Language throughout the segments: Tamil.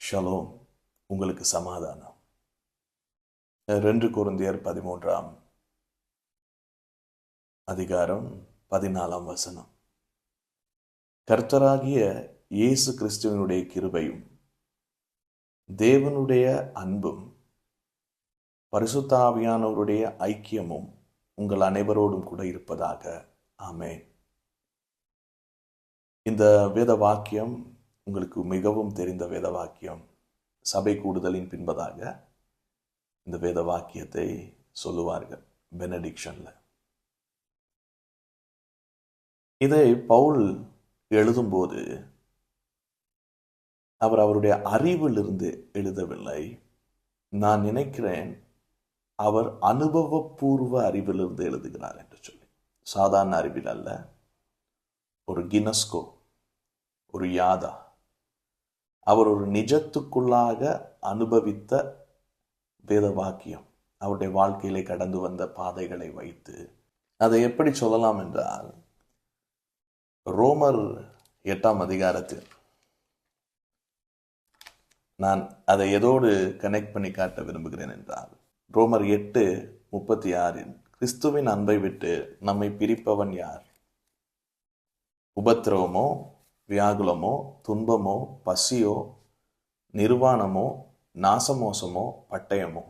ஷலோம், உங்களுக்கு சமாதானம். 2 கொரிந்தியர் 13 அதிகாரம் 14 வசனம். கர்த்தராகிய இயேசு கிறிஸ்துவினுடைய கிருபையும் தேவனுடைய அன்பும் பரிசுத்த ஆவியானவருடைய ஐக்கியமும் உங்கள் அனைவரோடும் கூட இருப்பதாக. ஆமென். இந்த வேத வாக்கியம் உங்களுக்கு மிகவும் தெரிந்த வேத வாக்கியம். சபை கூடுதலின் பின்பதாக இந்த வேத வாக்கியத்தை சொல்லுவார்கள் பெனடிக்ஷன்ல. இதை பவுல் எழுதும்போது அவர் அவருடைய அறிவிலிருந்து எழுதவில்லை. நான் நினைக்கிறேன் அவர் அனுபவபூர்வ அறிவிலிருந்து எழுதுகிறார் என்று சொல்லி. சாதாரண அறிவில் அல்ல, ஒரு கினஸ்கோ, ஒரு யாதா, அவர் ஒரு நிஜத்துக்குள்ளாக அனுபவித்த வேத வாக்கியம், அவருடைய வாழ்க்கையிலே கடந்து வந்த பாதைகளை வைத்து அதை எப்படி சொல்லலாம் என்றால், ரோமர் 8 அதிகாரத்தில் நான் அதை எதோடு கனெக்ட் பண்ணி காட்ட விரும்புகிறேன் என்றால், ரோமர் 8:36 கிறிஸ்துவின் அன்பை விட்டு நம்மை பிரிப்பவன் யார்? உபத்திரவமோ, வியாகுலமோ, துன்பமோ, பசியோ, நிர்வாணமோ, நாசமோசமோ, பட்டயமோ,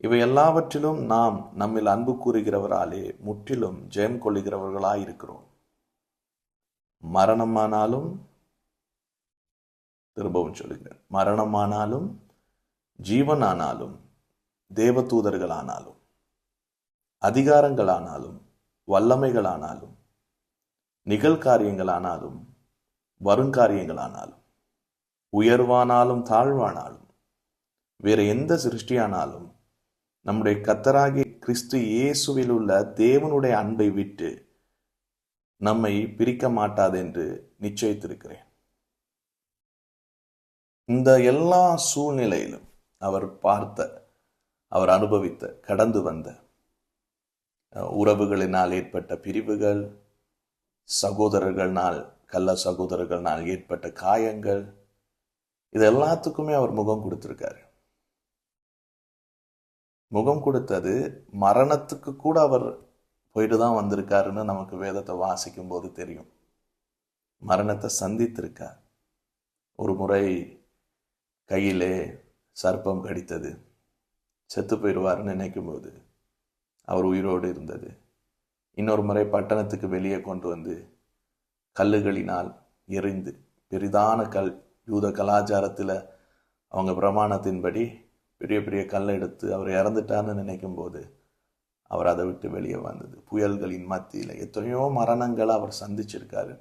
இவை எல்லாவற்றிலும் நாம் நம்மில் அன்பு கூறுகிறவராலே முற்றிலும் ஜெயம் கொள்ளுகிறவர்களாயிருக்கிறோம். மரணமானாலும், திரும்பவும் சொல்லுகிறேன், மரணமானாலும், ஜீவனானாலும், தேவதூதர்களானாலும், அதிகாரங்களானாலும், வல்லமைகளானாலும், நிகழ்காரியங்களானாலும், வருங்காரியங்களானாலும், உயர்வானாலும் தாழ்வானாலும், வேற எந்த சிருஷ்டியானாலும் நம்முடைய கர்த்தராகிய கிறிஸ்து இயேசுவில் உள்ள தேவனுடைய அன்பை விட்டு நம்மை பிரிக்க மாட்டாது என்று நிச்சயித்திருக்கிறேன். இந்த எல்லா சூழ்நிலையிலும் அவர் பார்த்த, அவர் அனுபவித்த, கடந்து வந்த உறவுகளினால் ஏற்பட்ட பிரிவுகள், சகோதரர்களால், கள்ள சகோதரர்களால் ஏற்பட்ட காயங்கள், இது எல்லாத்துக்குமே அவர் முகம் கொடுத்திருக்காரு. முகம் கொடுத்தது மரணத்துக்கு கூட அவர் போயிட்டு தான் வந்திருக்காருன்னு நமக்கு வேதத்தை வாசிக்கும் போது தெரியும். மரணத்தை சந்தித்திருக்கார். ஒரு முறை கையிலே சர்ப்பம் கடித்தது, செத்து போயிடுவார்னு நினைக்கும் போது அவர் உயிரோடு இருந்தது. இன்னொரு முறை பட்டணத்துக்கு வெளியே கொண்டு வந்து கல்லுகளினால் எரிந்து, பெரிதான கல், யூத கலாச்சாரத்தில் அவங்க பிரமாணத்தின்படி பெரிய பெரிய கல்லை எடுத்து அவர் இறந்துட்டான்னு நினைக்கும் போது அவர் அதை விட்டு வெளியே வந்தது. புயல்களின் மத்தியில் எத்தனையோ மரணங்களை அவர் சந்திச்சிருக்காரு.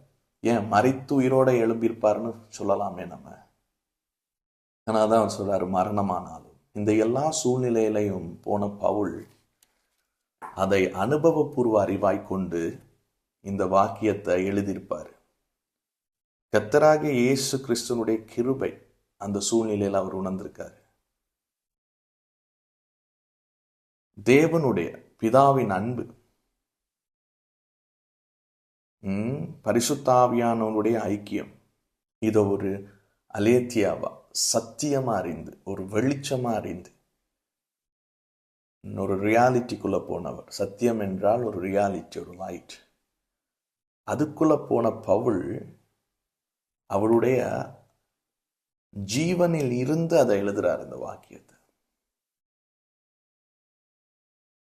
ஏன் மரித்து உயிரோட எழும்பியிருப்பார்னு சொல்லலாமே நம்ம. ஆனால் தான் அவர் சொல்றாரு, மரணமானாலும். இந்த எல்லா சூழ்நிலையிலையும் போன பவுல் அதை அனுபவபூர்வ அறிவாய் கொண்டு இந்த வாக்கியத்தை எழுதியிருப்பார். கர்த்தராகிய இயேசு கிறிஸ்துவனுடைய கிருபை அந்த சூழ்நிலையில் அவர் உணர்ந்திருக்காரு. தேவனுடைய பிதாவின் அன்பு, பரிசுத்த ஆவியானவருடைய ஐக்கியம், இதை ஒரு அலேத்தியாவா, சத்தியமா அறிந்து, ஒரு வெளிச்சமா அறிந்து, ஒரு ரியாலிட்டிக்குள்ள போனவர். சத்தியம் என்றால் ஒரு ரியாலிட்டி, ஒரு லைட். அதுக்குள்ள போன பவுல் அவருடைய ஜீவனில் இருந்து அதை எழுதுறார் இந்த வாக்கியத்தை.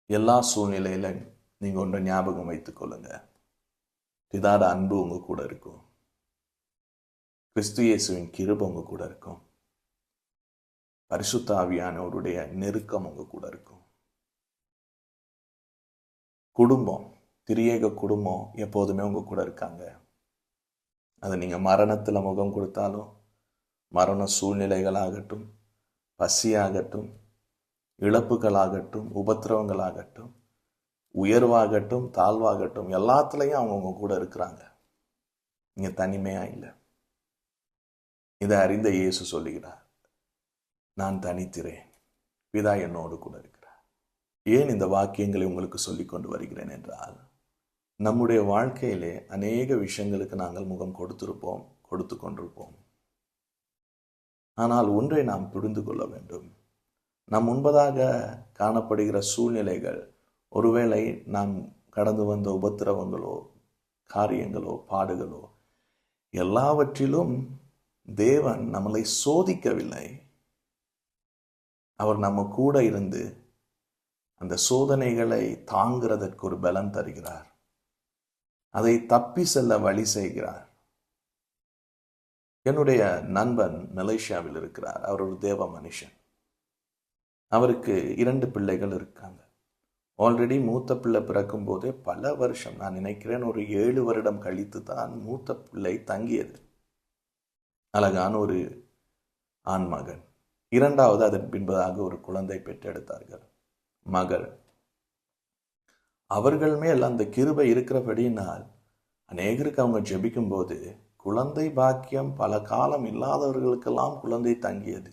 எல்லா சூழ்நிலையில நீங்க ஒன்றை ஞாபகம் வைத்துக் கொள்ளுங்க, பிதாட அன்பு உங்க கூட இருக்கும், கிறிஸ்து இயேசுவின் கிருபை உங்க கூட இருக்கும், பரிசுத்த ஆவியானவருடைய நெருக்கம் உங்க கூட இருக்கும். குடும்பம், திரியேக குடும்பம் எப்போதுமே உங்க கூட இருக்காங்க. அது நீங்க மரணத்துல முகம் கொடுத்தாலும், மரண சூழ்நிலைகளாகட்டும், பசியாகட்டும், இழப்புகளாகட்டும், உபத்திரவங்களாகட்டும், உயர்வாகட்டும், தாழ்வாகட்டும், எல்லாத்துலயும் அவங்க உங்க கூட இருக்கிறாங்க. நீங்க தனிமையா இல்லை. இதை அறிந்த இயேசு சொல்லுகிறார், நான் தனித்திரேன், பிதா என்னோடு கூட இருக்கிறார். ஏன் இந்த வாக்கியங்களை உங்களுக்கு சொல்லிக் கொண்டு வருகிறேன் என்றால், நம்முடைய வாழ்க்கையிலே அநேக விஷயங்களுக்கு நாங்கள் முகம் கொடுத்திருப்போம், கொடுத்து கொண்டிருப்போம். ஆனால் ஒன்றை நாம் புரிந்து கொள்ள வேண்டும். நம் முன்பதாக காணப்படுகிற சூழ்நிலைகள், ஒருவேளை நாம் கடந்து வந்த உபத்திரவங்களோ, காரியங்களோ, பாடுகளோ, எல்லாவற்றிலும் தேவன் நம்மளை சோதிக்கவில்லை. அவர் நம்ம கூட இருந்து அந்த சோதனைகளை தாங்கிறதற்கு ஒரு பலன் தருகிறார். அதை தப்பி செல்ல வழி செய்கிறார். என்னுடைய நண்பன் மலேசியாவில் இருக்கிறார். அவர் ஒரு தேவ மனுஷன். அவருக்கு 2 பிள்ளைகள் இருக்காங்க. ஆல்ரெடி மூத்த பிள்ளை பிறக்கும் போதே பல வருஷம், நான் நினைக்கிறேன் ஒரு 7 வருடம் கழித்து தான் மூத்த பிள்ளை தங்கியது. அழகான ஒரு ஆண் மகன். 2வது அதன் பின்பதாக ஒரு குழந்தை பெற்றெடுத்தார்கள், மகள். அவர்கள் மேல் அந்த கிருபை இருக்கிறபடியினால் அநேகருக்கு அவங்க ஜெபிக்கும் போது குழந்தை பாக்கியம் பல காலம் இல்லாதவர்களுக்கெல்லாம் குழந்தை தங்கியது.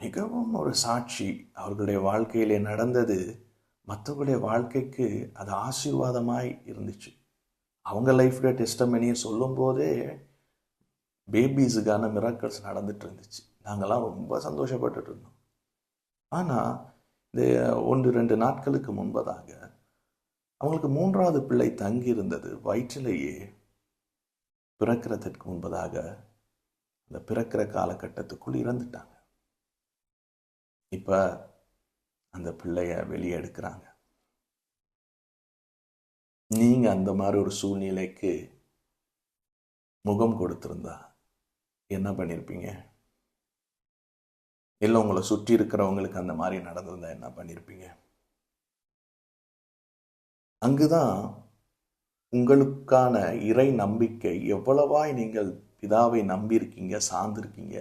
மிகவும் ஒரு சாட்சி அவர்களுடைய வாழ்க்கையிலே நடந்தது. மற்றவர்களுடைய வாழ்க்கைக்கு அது ஆசீர்வாதமாய் இருந்துச்சு. அவங்க லைஃப்ல டெஸ்டமனியை சொல்லும் போதே பேபிஸுக்கான மிராக்கிள்ஸ் நடந்துட்டு இருந்துச்சு. நாங்கள்லாம் ரொம்ப சந்தோஷப்பட்டுட்டு இருந்தோம். ஆனால் இந்த 1-2 நாட்களுக்கு முன்பதாக அவங்களுக்கு 3வது பிள்ளை தங்கி இருந்தது. வயிற்றிலேயே பிறக்கிறதுக்கு முன்பதாக அந்த பிறக்கிற காலகட்டத்துக்குள் இறந்துட்டாங்க. இப்ப அந்த பிள்ளைய வெளியே எடுக்கிறாங்க. நீங்க அந்த மாதிரி ஒரு சூழ்நிலைக்கு முகம் கொடுத்திருந்தா என்ன பண்ணிருப்பீங்க? இல்லை உங்களை சுற்றி இருக்கிறவங்களுக்கு அந்த மாதிரி நடந்திருந்தா என்ன பண்ணிருப்பீங்க? அங்குதான் உங்களுக்கான இறை நம்பிக்கை, எவ்வளவாய் நீங்கள் பிதாவை நம்பியிருக்கீங்க, சார்ந்திருக்கீங்க,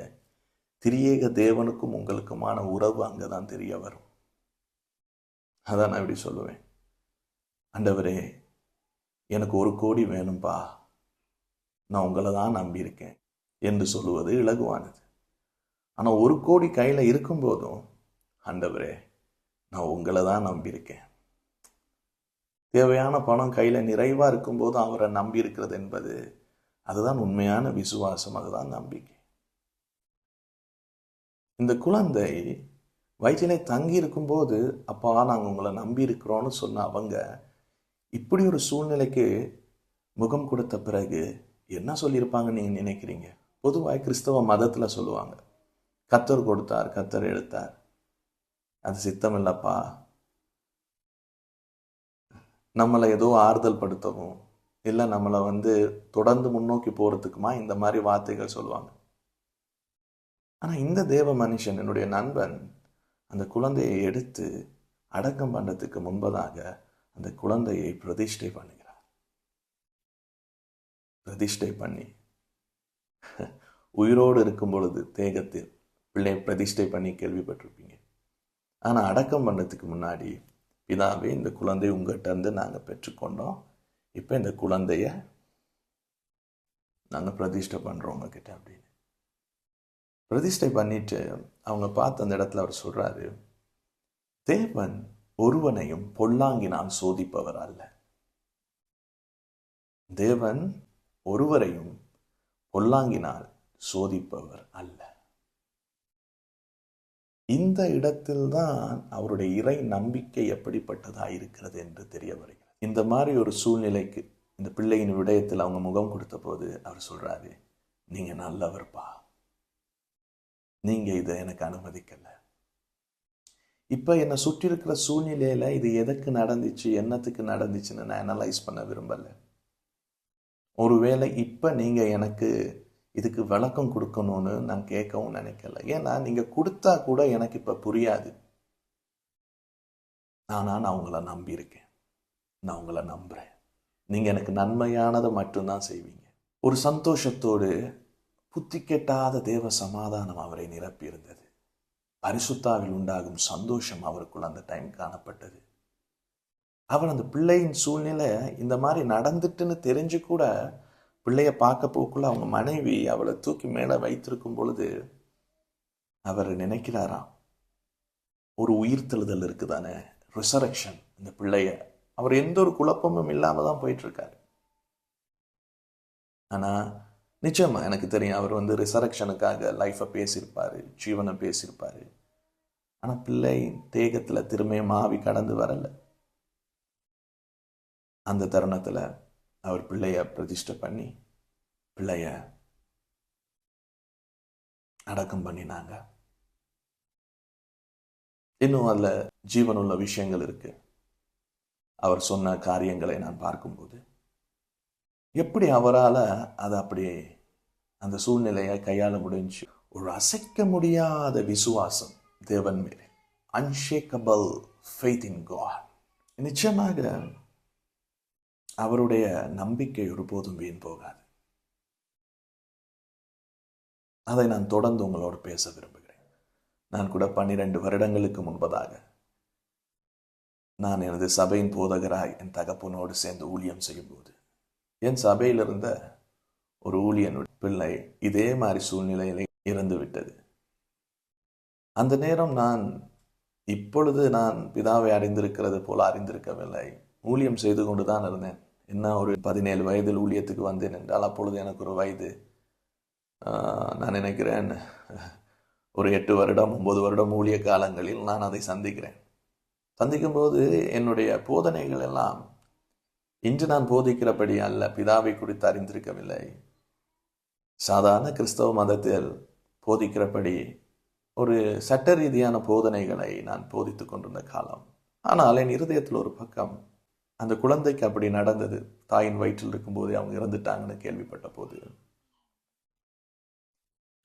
திரியேக தேவனுக்கும் உங்களுக்குமான உறவு அங்கதான் தெரிய வரும். அதான் நான் இப்படி சொல்லுவேன், ஆண்டவரே எனக்கு 1 கோடி வேணும்பா, நான் உங்களை தான் நம்பியிருக்கேன் என்று சொல்லுவது இலகுவானது. ஆனால் 1 கோடி கையில் இருக்கும்போதும், ஆண்டவரே நான் உங்களை தான் நம்பியிருக்கேன், தேவையான பணம் கையில் நிறைவாக இருக்கும்போது அவரை நம்பி இருக்கிறது என்பது அதுதான் உண்மையான விசுவாசம், அதுதான் நம்பிக்கை. இந்த குழந்தை வயிற்றிலே தங்கி இருக்கும்போது, அப்பா நாங்கள் உங்களை நம்பி இருக்கிறோன்னு சொன்ன அவங்க இப்படி ஒரு சூழ்நிலைக்கு முகம் கொடுத்த பிறகு என்ன சொல்லியிருப்பாங்க நீங்கள் நினைக்கிறீங்க? பொதுவாக கிறிஸ்தவ மதத்தில் சொல்லுவாங்க, கர்த்தர் கொடுத்தார், கர்த்தர் எடுத்தார், அது சித்தம் இல்லப்பா, நம்மளை ஏதோ ஆறுதல் படுத்தவும் இல்லை நம்மளை தொடர்ந்து முன்னோக்கி போகிறதுக்குமா இந்த மாதிரி வார்த்தைகள் சொல்லுவாங்க. ஆனால் இந்த தேவ மனுஷன், என்னுடைய நண்பன், அந்த குழந்தையை எடுத்து அடக்கம் பண்ணுறதுக்கு முன்பதாக அந்த குழந்தையை பிரதிஷ்டை பண்ணுகிறார். பிரதிஷ்டை பண்ணி உயிரோடு இருக்கும் பொழுது தேகத்தில் பிள்ளை பிரதிஷ்டை பண்ணி கேள்விப்பட்டிருப்பீங்க. ஆனால் அடக்கம் பண்ணுறதுக்கு முன்னாடி, பிதாவே இந்த குழந்தை உங்கள்கிட்ட இருந்து நாங்கள் பெற்றுக்கொண்டோம், இப்போ இந்த குழந்தைய நாங்கள் பிரதிஷ்டை பண்ணுறோம் உங்ககிட்ட அப்படின்னு பிரதிஷ்டை பண்ணிட்டு அவங்க பார்த்து அந்த இடத்துல அவர் சொல்றாரு, தேவன் ஒருவனையும் பொல்லாங்கினால் சோதிப்பவர் அல்ல. தேவன் ஒருவரையும் பொல்லாங்கினால் சோதிப்பவர் அல்ல. இந்த இடத்தில்தான் அவருடைய இறை நம்பிக்கை எப்படிப்பட்டதா இருக்கிறது என்று தெரிய வருகிறது. இந்த மாதிரி ஒரு சூழ்நிலைக்கு இந்த பிள்ளையின் விடயத்தில் அவங்க முகம் கொடுத்த போது அவர் சொல்றாரு, நீங்க நல்லவர்ப்பா, நீங்க இதை எனக்கு அனுமதிக்கல. இப்ப என்னை சுற்றி இருக்கிற சூழ்நிலையில இது எதற்கு நடந்துச்சு, என்னத்துக்கு நடந்துச்சுன்னு நான் அனலைஸ் பண்ண விரும்பல. ஒருவேளை இப்ப நீங்க எனக்கு இதுக்கு விளக்கம் கொடுக்கணும்னு நான் கேட்கவும் நினைக்கல. ஏன்னா நீங்க கொடுத்தா கூட எனக்கு இப்ப புரியாது. நான் உங்களை நம்பியிருக்கேன், நான் உங்களை நம்புறேன், நீங்க எனக்கு நன்மையானதை மட்டும்தான் செய்வீங்க. ஒரு சந்தோஷத்தோடு புத்தி கெட்டாத தேவ சமாதானம் அவரை நிரப்பி இருந்தது. பரிசுத்தாவில் உண்டாகும் சந்தோஷம் அவருக்குள் அந்த டைம் காணப்பட்டது. அவர் அந்த பிள்ளையின் சூழ்நிலை இந்த மாதிரி நடந்துட்டுன்னு தெரிஞ்சு கூட பிள்ளைய பார்க்க போக்குள்ள அவங்க மனைவி அவளை தூக்கி மேலே வைத்திருக்கும் பொழுது அவர் நினைக்கிறாராம், ஒரு உயிர்த்தெழுதல் இருக்குதானே, ரிசரக்ஷன். இந்த பிள்ளைய அவர் எந்த ஒரு குழப்பமும் இல்லாம தான் போயிட்டு இருக்காரு. ஆனா நிச்சயமா எனக்கு தெரியும், அவர் வந்து ரிசரக்ஷனுக்காக லைஃப்பை பேசியிருப்பாரு, ஜீவனை பேசியிருப்பாரு. ஆனா பிள்ளை தேகத்துல திரும்பியும் ஆவி கடந்து வரல. அந்த தருணத்துல அவர் பிள்ளைய பிரதிஷ்டை பண்ணி பிள்ளைய அடக்கம் பண்ணினாங்க. இன்னும் அதுல ஜீவனுள்ள விஷயங்கள் இருக்கு. அவர் சொன்ன காரியங்களை நான் பார்க்கும்போது எப்படி அவரால் அதை அப்படியே அந்த சூழ்நிலையை கையாள முடிஞ்சு. ஒரு அசைக்க முடியாத விசுவாசம் தேவன் மேலே, அன்ஷேக்கபிள் ஃபெய்த் இன் காட். நிச்சயமாக அவருடைய நம்பிக்கை ஒருபோதும் வீண் போகாது. அதை நான் தொடர்ந்து உங்களோடு பேச விரும்புகிறேன். நான் கூட 12 வருடங்களுக்கு முன்பதாக நான் எனது சபையின் போதகராய் என் தகப்பனோடு சேர்ந்து ஊழியம் செய்யும்போது என் சபையில் இருந்த ஒரு ஊழியனுடைய பிள்ளை இதே மாதிரி சூழ்நிலையில இறந்து விட்டது. அந்த நேரம் இப்பொழுது நான் பிதாவை அறிந்திருக்கிறது போல அறிந்திருக்கவில்லை. ஊழியம் செய்து கொண்டு தான் இருந்தேன். என்ன ஒரு 17 வயதில் ஊழியத்துக்கு வந்தேன் என்றால் அப்பொழுது எனக்கு ஒரு வயது, நான் நினைக்கிறேன் ஒரு 8 வருடம் 9 வருடம் ஊழிய காலங்களில் நான் அதை சந்திக்கும் போது என்னுடைய போதனைகள் எல்லாம் இன்று நான் போதிக்கிறபடி அல்ல, பிதாவை குறித்து அறிந்திருக்கவில்லை. சாதாரண கிறிஸ்தவ மதத்தில் போதிக்கிறபடி ஒரு சட்ட ரீதியான போதனைகளை நான் போதித்துக் கொண்டிருந்த காலம். ஆனால் என் இருதயத்தில் ஒரு பக்கம், அந்த குழந்தைக்கு அப்படி நடந்தது, தாயின் வயிற்றில் இருக்கும்போதே அவங்க இறந்துட்டாங்கன்னு கேள்விப்பட்ட போது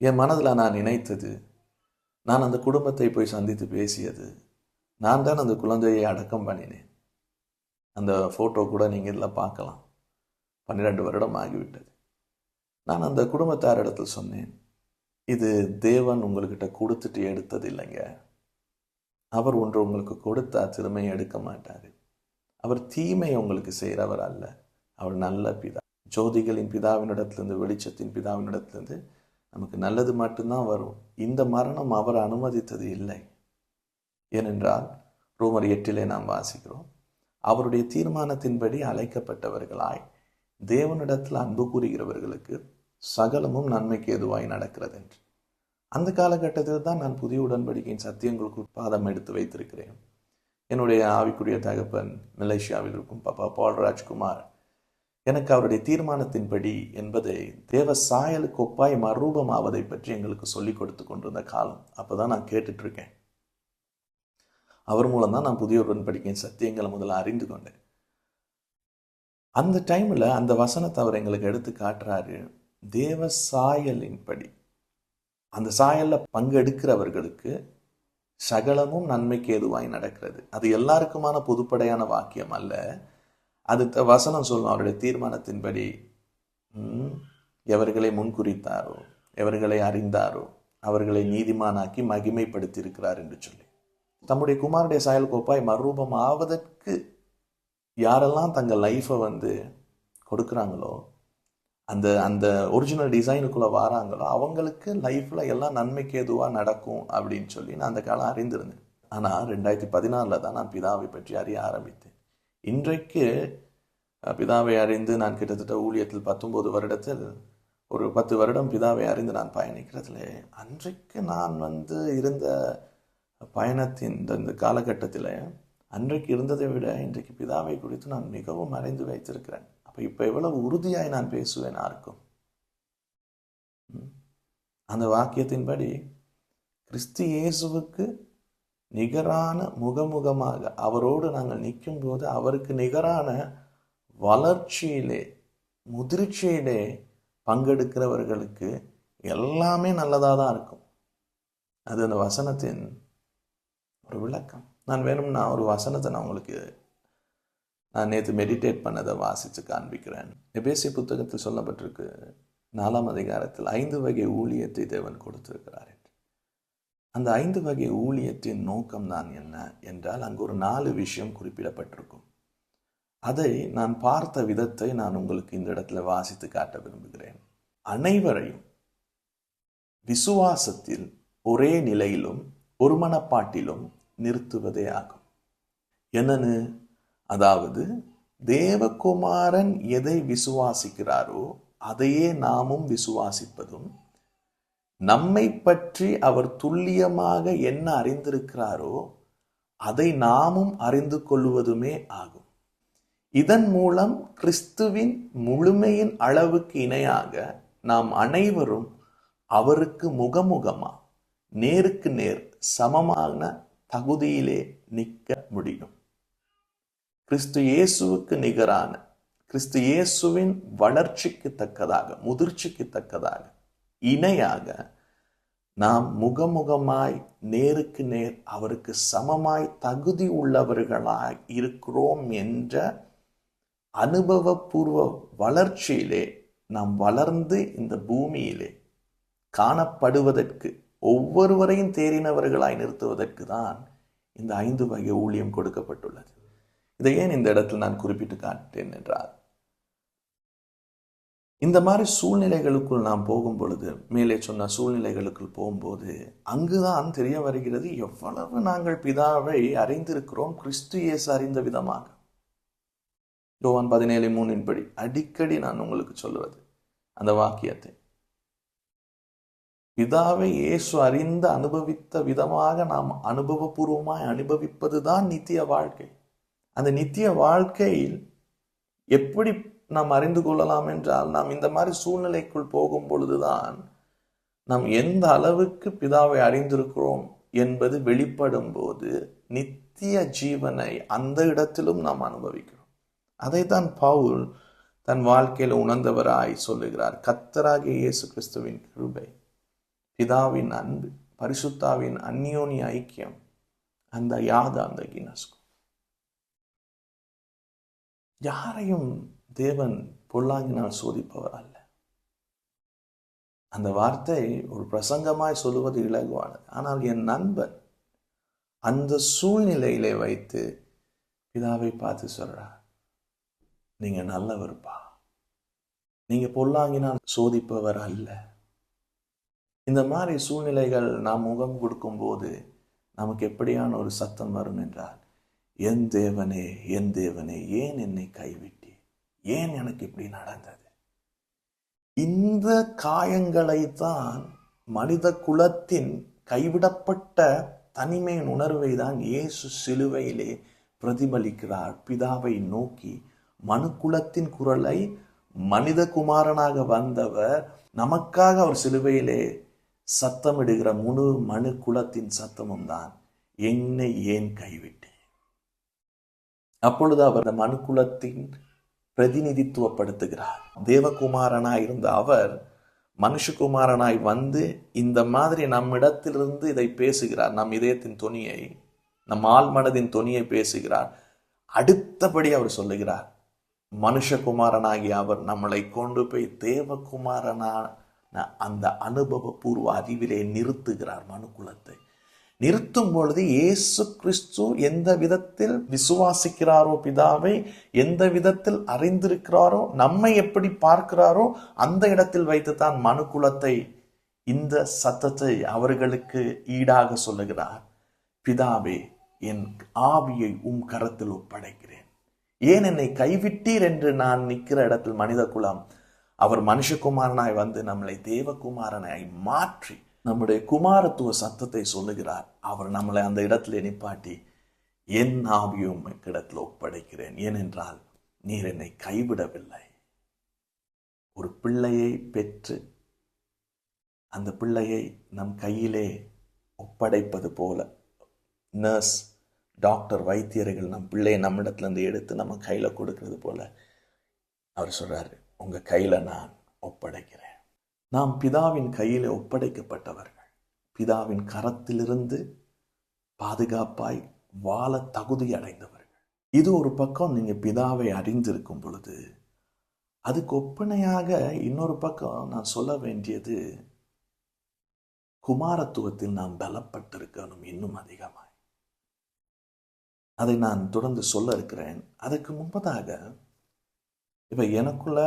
என் மனதில் நான் நினைத்தது, நான் அந்த குடும்பத்தை போய் சந்தித்து பேசியது, நான் தான் அந்த குழந்தையை அடக்கம் பண்ணினேன். அந்த ஃபோட்டோ கூட நீங்கள் இதில் பார்க்கலாம். 12 வருடம் ஆகிவிட்டது. நான் அந்த குடும்பத்தாரிடத்தில் சொன்னேன், இது தேவன் உங்கள்கிட்ட கொடுத்துட்டு எடுத்தது இல்லைங்க. அவர் ஒன்று உங்களுக்கு கொடுத்தா திருமையை எடுக்க மாட்டார். அவர் தீமை உங்களுக்கு செய்கிறவர் அல்ல. அவர் நல்ல பிதா. ஜோதிகளின் பிதாவினிடத்திலிருந்து, வெளிச்சத்தின் பிதாவினிடத்திலிருந்து நமக்கு நல்லது மட்டும்தான் வரும். இந்த மரணம் அவர் அனுமதித்தது இல்லை. ஏனென்றால் ரோமர் 8 நாம் வாசிக்கிறோம், அவருடைய தீர்மானத்தின்படி அழைக்கப்பட்டவர்களாய் தேவனிடத்தில் அன்பு கூறுகிறவர்களுக்கு சகலமும் நன்மைக்கு எதுவாய் நடக்கிறது என்று. அந்த காலகட்டத்தில் தான் நான் புதிய உடன்படிக்கையின் சத்தியங்களுக்கு பாதம் எடுத்து வைத்திருக்கிறேன். என்னுடைய ஆவிக்குரிய தகப்பன் மலேசியாவில் இருக்கும் பாப்பா பால் ராஜ்குமார் எனக்கு அவருடைய தீர்மானத்தின்படி என்பதை தேவ சாயலுக்கு ஒப்பாய் மறுரூபம் ஆவதை பற்றி எங்களுக்கு சொல்லிக் கொடுத்து கொண்டிருந்த காலம். அப்போதான் நான் கேட்டுட்டு இருக்கேன். அவர் மூலம் தான் நான் புதிய உடன்படிக்கையின் சத்தியங்களை முதல்ல அறிந்து கொண்டேன். அந்த டைமில் அந்த வசனத்தை அவர் எங்களுக்கு எடுத்து காட்டுறாரு. தேவ சாயலின்படி, அந்த சாயலில் பங்கெடுக்கிறவர்களுக்கு சகலமும் நன்மைக்கு ஏதுவாய் நடக்கிறது. அது எல்லாருக்குமான பொதுப்படையான வாக்கியம் அல்ல. அது வசனம் சொல்லும், அவருடைய தீர்மானத்தின்படி எவர்களை முன்குறித்தாரோ, எவர்களை அறிந்தாரோ அவர்களை நீதிமானாக்கி மகிமைப்படுத்தி இருக்கிறார் என்று சொல்லி, தம்முடைய குமாரனுடைய சாயல் கோப்பாய் மறுரூபம் ஆவதற்கு யாரெல்லாம் தங்கள் லைஃப்பை கொடுக்குறாங்களோ, அந்த அந்த ஒரிஜினல் டிசைனுக்குள்ளே வராங்களோ, அவங்களுக்கு லைஃப்பில் எல்லாம் நன்மைக்கு எதுவாக நடக்கும் அப்படின்னு சொல்லி நான் அந்த காலம் அறிந்திருந்தேன். ஆனால் 2014 தான் நான் பிதாவை பற்றி அறிய ஆரம்பித்தேன். இன்றைக்கு பிதாவை அறிந்து நான் கிட்டத்தட்ட ஊழியத்தில் 19 வருடத்தில் ஒரு 10 வருடம் பிதாவை அறிந்து நான் பயணிக்கிறதுல, அன்றைக்கு நான் இருந்த பயணத்தின் இந்த காலகட்டத்தில் அன்றைக்கு இருந்ததை விட இன்றைக்கு பிதாவை குறித்து நான் மிகவும் அறிந்து வைத்திருக்கிறேன். அப்போ இப்போ எவ்வளவு உறுதியாய் நான் பேசுவேன் யாருக்கும். அந்த வாக்கியத்தின்படி கிறிஸ்து இயேசுவுக்கு நிகரான முகமுகமாக அவரோடு நாங்கள் நிற்கும் போது அவருக்கு நிகரான வளர்ச்சியிலே, முதிர்ச்சியிலே பங்கெடுக்கிறவர்களுக்கு எல்லாமே நல்லதாக தான் இருக்கும். அது அந்த வசனத்தின் ஒரு விளக்கம். நான் வேணும்னா ஒரு வசனத்தை நான் நேற்று மெடிடேட் பண்ணதை வாசித்து காண்பிக்கிறேன். எபேசிய புத்தகத்தில் சொல்லப்பட்டிருக்கு, 4ஆம் அதிகாரத்தில் 5 வகை ஊழியத்தை தேவன் கொடுத்திருக்கிறார். அந்த 5 வகை ஊழியத்தின் நோக்கம் தான் என்ன என்றால், அங்கு ஒரு 4 விஷயம் குறிப்பிடப்பட்டிருக்கும். அதை நான் பார்த்த விதத்தை நான் உங்களுக்கு இந்த இடத்துல வாசித்து காட்ட விரும்புகிறேன். அனைவரையும் விசுவாசத்தில் ஒரே நிலையிலும் ஒரு மனப்பாட்டிலும் நிறுத்துவதே ஆகும். என்னன்னு? அதாவது தேவகுமாரன் எதை விசுவாசிக்கிறாரோ அதையே நாமும் விசுவாசிப்பதும், நம்மை பற்றி அவர் துல்லியமாக என்ன அறிந்திருக்கிறாரோ அதை நாமும் அறிந்து கொள்வதுமே ஆகும். இதன் மூலம் கிறிஸ்துவின் முழுமையின் அளவுக்கு இணையாக நாம் அனைவரும் அவருக்கு முகமுகமா, நேருக்கு நேர் சமமான தகுதியிலே நிற்க முடியும். கிறிஸ்து இயேசுவுக்கு நிகரான, கிறிஸ்து இயேசுவின் வளர்ச்சிக்கு தக்கதாக, முதிர்ச்சிக்கு தக்கதாக, இணையாக நாம் முகமுகமாய், நேருக்கு நேர் அவருக்கு சமமாய் தகுதி உள்ளவர்களாய் இருக்கிறோம் என்ற அனுபவபூர்வ வளர்ச்சியிலே நாம் வளர்ந்து இந்த பூமியிலே காணப்படுவதற்கு, ஒவ்வொருவரையும் தேறினவர்களாய் நிறுத்துவதற்கு தான் இந்த 5 வகை ஊழியம் கொடுக்கப்பட்டுள்ளது. இதை ஏன் இந்த இடத்தில் நான் குறிப்பிட்டு காட்டேன் என்றால், இந்த மாதிரி சூழ்நிலைகளுக்குள் நாம் போகும் பொழுது, மேலே சொன்ன சூழ்நிலைகளுக்குள் போகும்போது அங்குதான் தெரிய வருகிறது எவ்வளவு நாங்கள் பிதாவை அறிந்திருக்கிறோம், கிறிஸ்து இயேசு அறிந்த விதமாக. யோவான் 17:3 படி அடிக்கடி நான் உங்களுக்கு சொல்லுவது அந்த வாக்கியத்தை, பிதாவை இயேசு அறிந்த அனுபவித்த விதமாக நாம் அனுபவபூர்வமாய் அனுபவிப்பதுதான் நித்திய வாழ்க்கை. அந்த நித்திய வாழ்க்கையில் எப்படி நாம் அறிந்து கொள்ளலாம் என்றால், நாம் இந்த மாதிரி சூழ்நிலைக்குள் போகும் பொழுதுதான் நாம் எந்த அளவுக்கு பிதாவை அறிந்திருக்கிறோம் என்பது வெளிப்படும் போது நித்திய ஜீவனை அந்த இடத்திலும் நாம் அனுபவிக்கிறோம். அதைத்தான் பவுல் தன் வாழ்க்கையில் உணர்ந்தவராய் சொல்லுகிறார். கர்த்தராகிய இயேசு கிறிஸ்துவின் கிருபை, பிதாவின் அன்பு, பரிசுத்தாவின் அந்யோன்ய ஐக்கியம், அந்த அந்த கினஸ்கு. யாரையும் தேவன் பொல்லாங்கினால் சோதிப்பவர் அல்ல. அந்த வார்த்தை ஒரு பிரசங்கமாய் சொல்லுவது இலகுவானது. ஆனால் என் நண்பன் அந்த சூழ்நிலையிலே வைத்து பிதாவை பார்த்து சொல்றார், நீங்க நல்லவர்ப்பா, நீங்க பொல்லாங்கினால் சோதிப்பவர் அல்ல. இந்த மாதிரி சூழ்நிலைகள் நாம் முகம் கொடுக்கும் போது நமக்கு எப்படியான ஒரு சத்தம் வரும் என்றால், என் தேவனே, என் தேவனே, ஏன் என்னை கைவிட்டி, ஏன் எனக்கு இப்படி நடந்தது? இந்த காயங்களை தான் மனித குலத்தின் கைவிடப்பட்ட தனிமையின் உணர்வை தான் இயேசு சிலுவையிலே பிரதிபலிக்கிறார். பிதாவை நோக்கி மனுக்குலத்தின் குரலை, மனித குமாரனாக வந்தவர் நமக்காக அவர் சிலுவையிலே சத்தமிடுகிற முழு மனு குலத்தின் சத்தமும் தான், என்னை ஏன் கைவிட்டேன்? அப்பொழுது அவர் மனு குலத்தின் பிரதிநிதித்துவப்படுத்துகிறார். தேவகுமாரனாய் இருந்த அவர் மனுஷகுமாரனாய் வந்து இந்த மாதிரி நம்மிடத்திலிருந்து இதை பேசுகிறார். நம் இதயத்தின் தொனியை, நம் ஆழ்மனதின் தொனியை பேசுகிறார். அடுத்தபடி அவர் சொல்லுகிறார், மனுஷகுமாரனாகி அவர் நம்மளை கொண்டு போய் தேவகுமாரனான அந்த அனுபவபூர்வ அறிவிலே நிறுத்துகிறார். மனுக்குலத்தை நிறுத்தும் பொழுது இயேசு கிறிஸ்து எந்த விதத்தில் விசுவாசிக்கிறாரோ, பிதாவை எந்த விதத்தில் அறிந்திருக்கிறாரோ, நம்மை எப்படி பார்க்கிறாரோ அந்த இடத்தில் வைத்துத்தான் மனுக்குலத்தை இந்த சத்தத்தை அவர்களுக்கு ஈடாக சொல்லுகிறார். பிதாவே, என் ஆவியை உம் கரத்தில் ஒப்படைக்கிறேன். ஏன் என்னை கைவிட்டீர் என்று நான் நிற்கிற இடத்தில் மனித குலம் அவர் மனுஷகுமாரனாய் வந்து நம்மளை தேவகுமாரனாய் மாற்றி நம்முடைய குமாரத்துவ சத்தத்தை சொல்லுகிறார். அவர் நம்மளை அந்த இடத்துல நிப்பாட்டி, என் ஆவியும் இடத்துல ஒப்படைக்கிறேன், ஏனென்றால் நீர் என்னை கைவிடவில்லை. ஒரு பிள்ளையை பெற்று அந்த பிள்ளையை நம் கையிலே ஒப்படைப்பது போல, நர்ஸ், டாக்டர், வைத்தியர்கள் நம் பிள்ளையை நம்மிடத்துல இருந்து எடுத்து நம்ம கையில கொடுக்கிறது போல அவர் சொல்றாரு, உங்க கையில நான் ஒப்படைக்கிறேன். நாம் பிதாவின் கையிலே ஒப்படைக்கப்பட்டவர்கள், பிதாவின் கரத்திலிருந்து பாதுகாப்பாய் வாழ தகுதி அடைந்தவர்கள். இது ஒரு பக்கம். நீங்க பிதாவை அறிந்திருக்கும் பொழுது அதுக்கு ஒப்பனையாக இன்னொரு பக்கம் நான் சொல்ல வேண்டியது, குமாரத்துவத்தில் நாம் பலப்பட்டிருக்கணும் இன்னும் அதிகமாய். அதை நான் தொடர்ந்து சொல்ல இருக்கிறேன். அதுக்கு முன்பதாக இப்ப எனக்குள்ள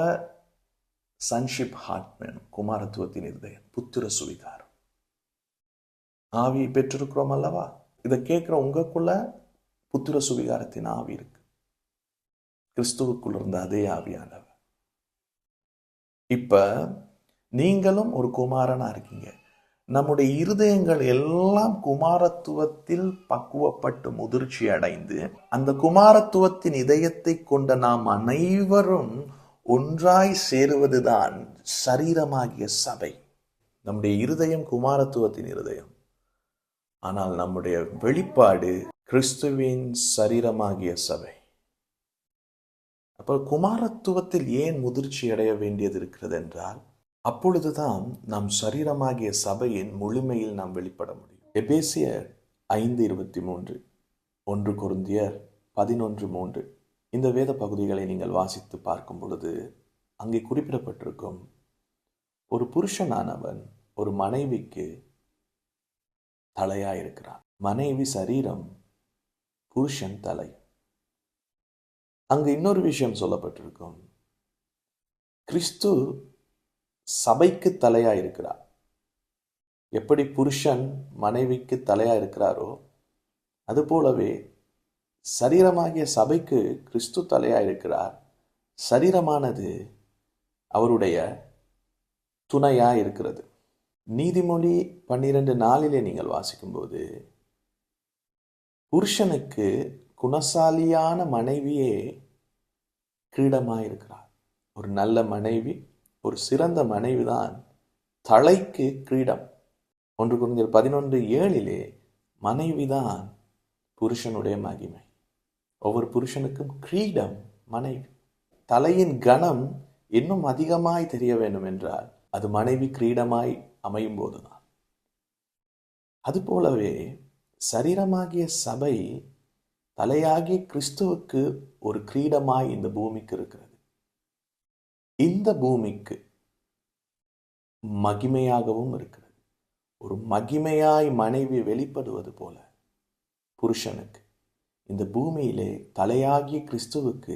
சன்ஷிப் ஹார்ட் வேணும், குமாரத்துவத்தின் இருதயம், புத்திர சுவிகாரம், ஆவியை பெற்றிருக்கிறோம் அல்லவா? இதை கேட்கிற உங்களுக்குள்ள புத்திர சுவிகாரத்தின் ஆவி இருக்கு. கிறிஸ்துவுக்குள் இருந்த அதே ஆவியானவர் இப்ப நீங்களும் ஒரு குமாரனா இருக்கீங்க. நம்முடைய இருதயங்கள் எல்லாம் குமாரத்துவத்தில் பக்குவப்பட்டு முதிர்ச்சி அடைந்து, அந்த குமாரத்துவத்தின் இதயத்தை கொண்ட நாம் அனைவரும் ஒன்றாய் சேருவதுதான் சரீரமாகிய சபை. நம்முடைய இருதயம் குமாரத்துவத்தின் இருதயம், ஆனால் நம்முடைய வெளிப்பாடு கிறிஸ்துவின் சரீரமாகிய சபை. அப்போ குமாரத்துவத்தில் ஏன் முதிர்ச்சி அடைய வேண்டியது இருக்கிறது என்றால், அப்பொழுதுதான் நம் சரீரமாகிய சபையின் முழுமையில் நாம் வெளிப்பட முடியும். எபேசியர் 5:23, 1 கொரிந்தியர் 11:3 இந்த வேத பகுதிகளை நீங்கள் வாசித்து பார்க்கும் பொழுது அங்கே குறிப்பிடப்பட்டிருக்கும், ஒரு புருஷனானவன் ஒரு மனைவிக்கு தலையாயிருக்கிறான். மனைவி சரீரம், புருஷன் தலை. அங்கு இன்னொரு விஷயம் சொல்லப்பட்டிருக்கும், கிறிஸ்து சபைக்கு தலையா இருக்கிறார். எப்படி புருஷன் மனைவிக்கு தலையா இருக்கிறாரோ அது போலவே சரீரமாகிய சபைக்கு கிறிஸ்து தலையா இருக்கிறார். சரீரமானது அவருடைய துணையா இருக்கிறது. நீதிமொழி 12:4 நீங்கள் வாசிக்கும்போது, புருஷனுக்கு குணசாலியான மனைவியே கிரீடமாயிருக்கிறார். ஒரு நல்ல மனைவி, ஒரு சிறந்த மனைவிதான் தலைக்கு கிரீடம். 1 கொரிந்தியர் 11:7 மனைவிதான் புருஷனுடைய மகிமை. ஒவ்வொரு புருஷனுக்கும் கிரீடம் மனைவி. தலையின் கனம் இன்னும் அதிகமாய் தெரிய வேண்டும் என்றால் அது மனைவி கிரீடமாய் அமையும் போதுதான். அதுபோலவே சரீரமாகிய சபை தலையாகிய கிறிஸ்துவுக்கு ஒரு கிரீடமாய் இந்த பூமிக்கு இருக்கிறது. இந்த பூமிக்கு மகிமையாகவும் இருக்கிறது. ஒரு மகிமையாய் மனைவி வெளிப்படுவது போல புருஷனுக்கு இந்த பூமியிலே தலையாகிய கிறிஸ்துவுக்கு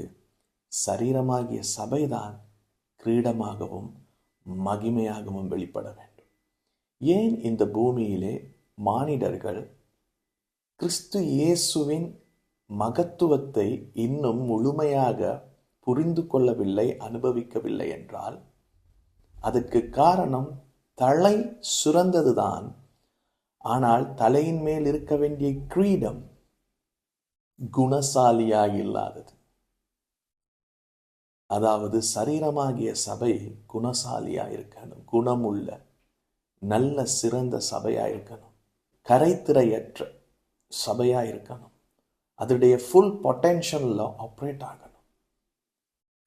சரீரமாகிய சபைதான் கிரீடமாகவும் மகிமையாகவும் வெளிப்பட வேண்டும். ஏன் இந்த பூமியிலே மானிடர்கள் கிறிஸ்து இயேசுவின் மகத்துவத்தை இன்னும் முழுமையாக புரிந்து கொள்ளவில்லை, அனுபவிக்கவில்லை என்றால் அதற்கு காரணம் தலை சுரந்ததுதான். ஆனால் தலையின் மேல் இருக்க வேண்டிய கிரீடம் குணசாலியாய் இல்லாதது. அதாவது சரீரமாகிய சபை குணசாலியா இருக்கணும், குணமுள்ள நல்ல சிறந்த சபையா இருக்கணும், கரைத்திரையற்ற சபையா இருக்கணும், அதனுடைய ஃபுல் பொட்டென்ஷியல்ல ஆப்ரேட் ஆகணும்.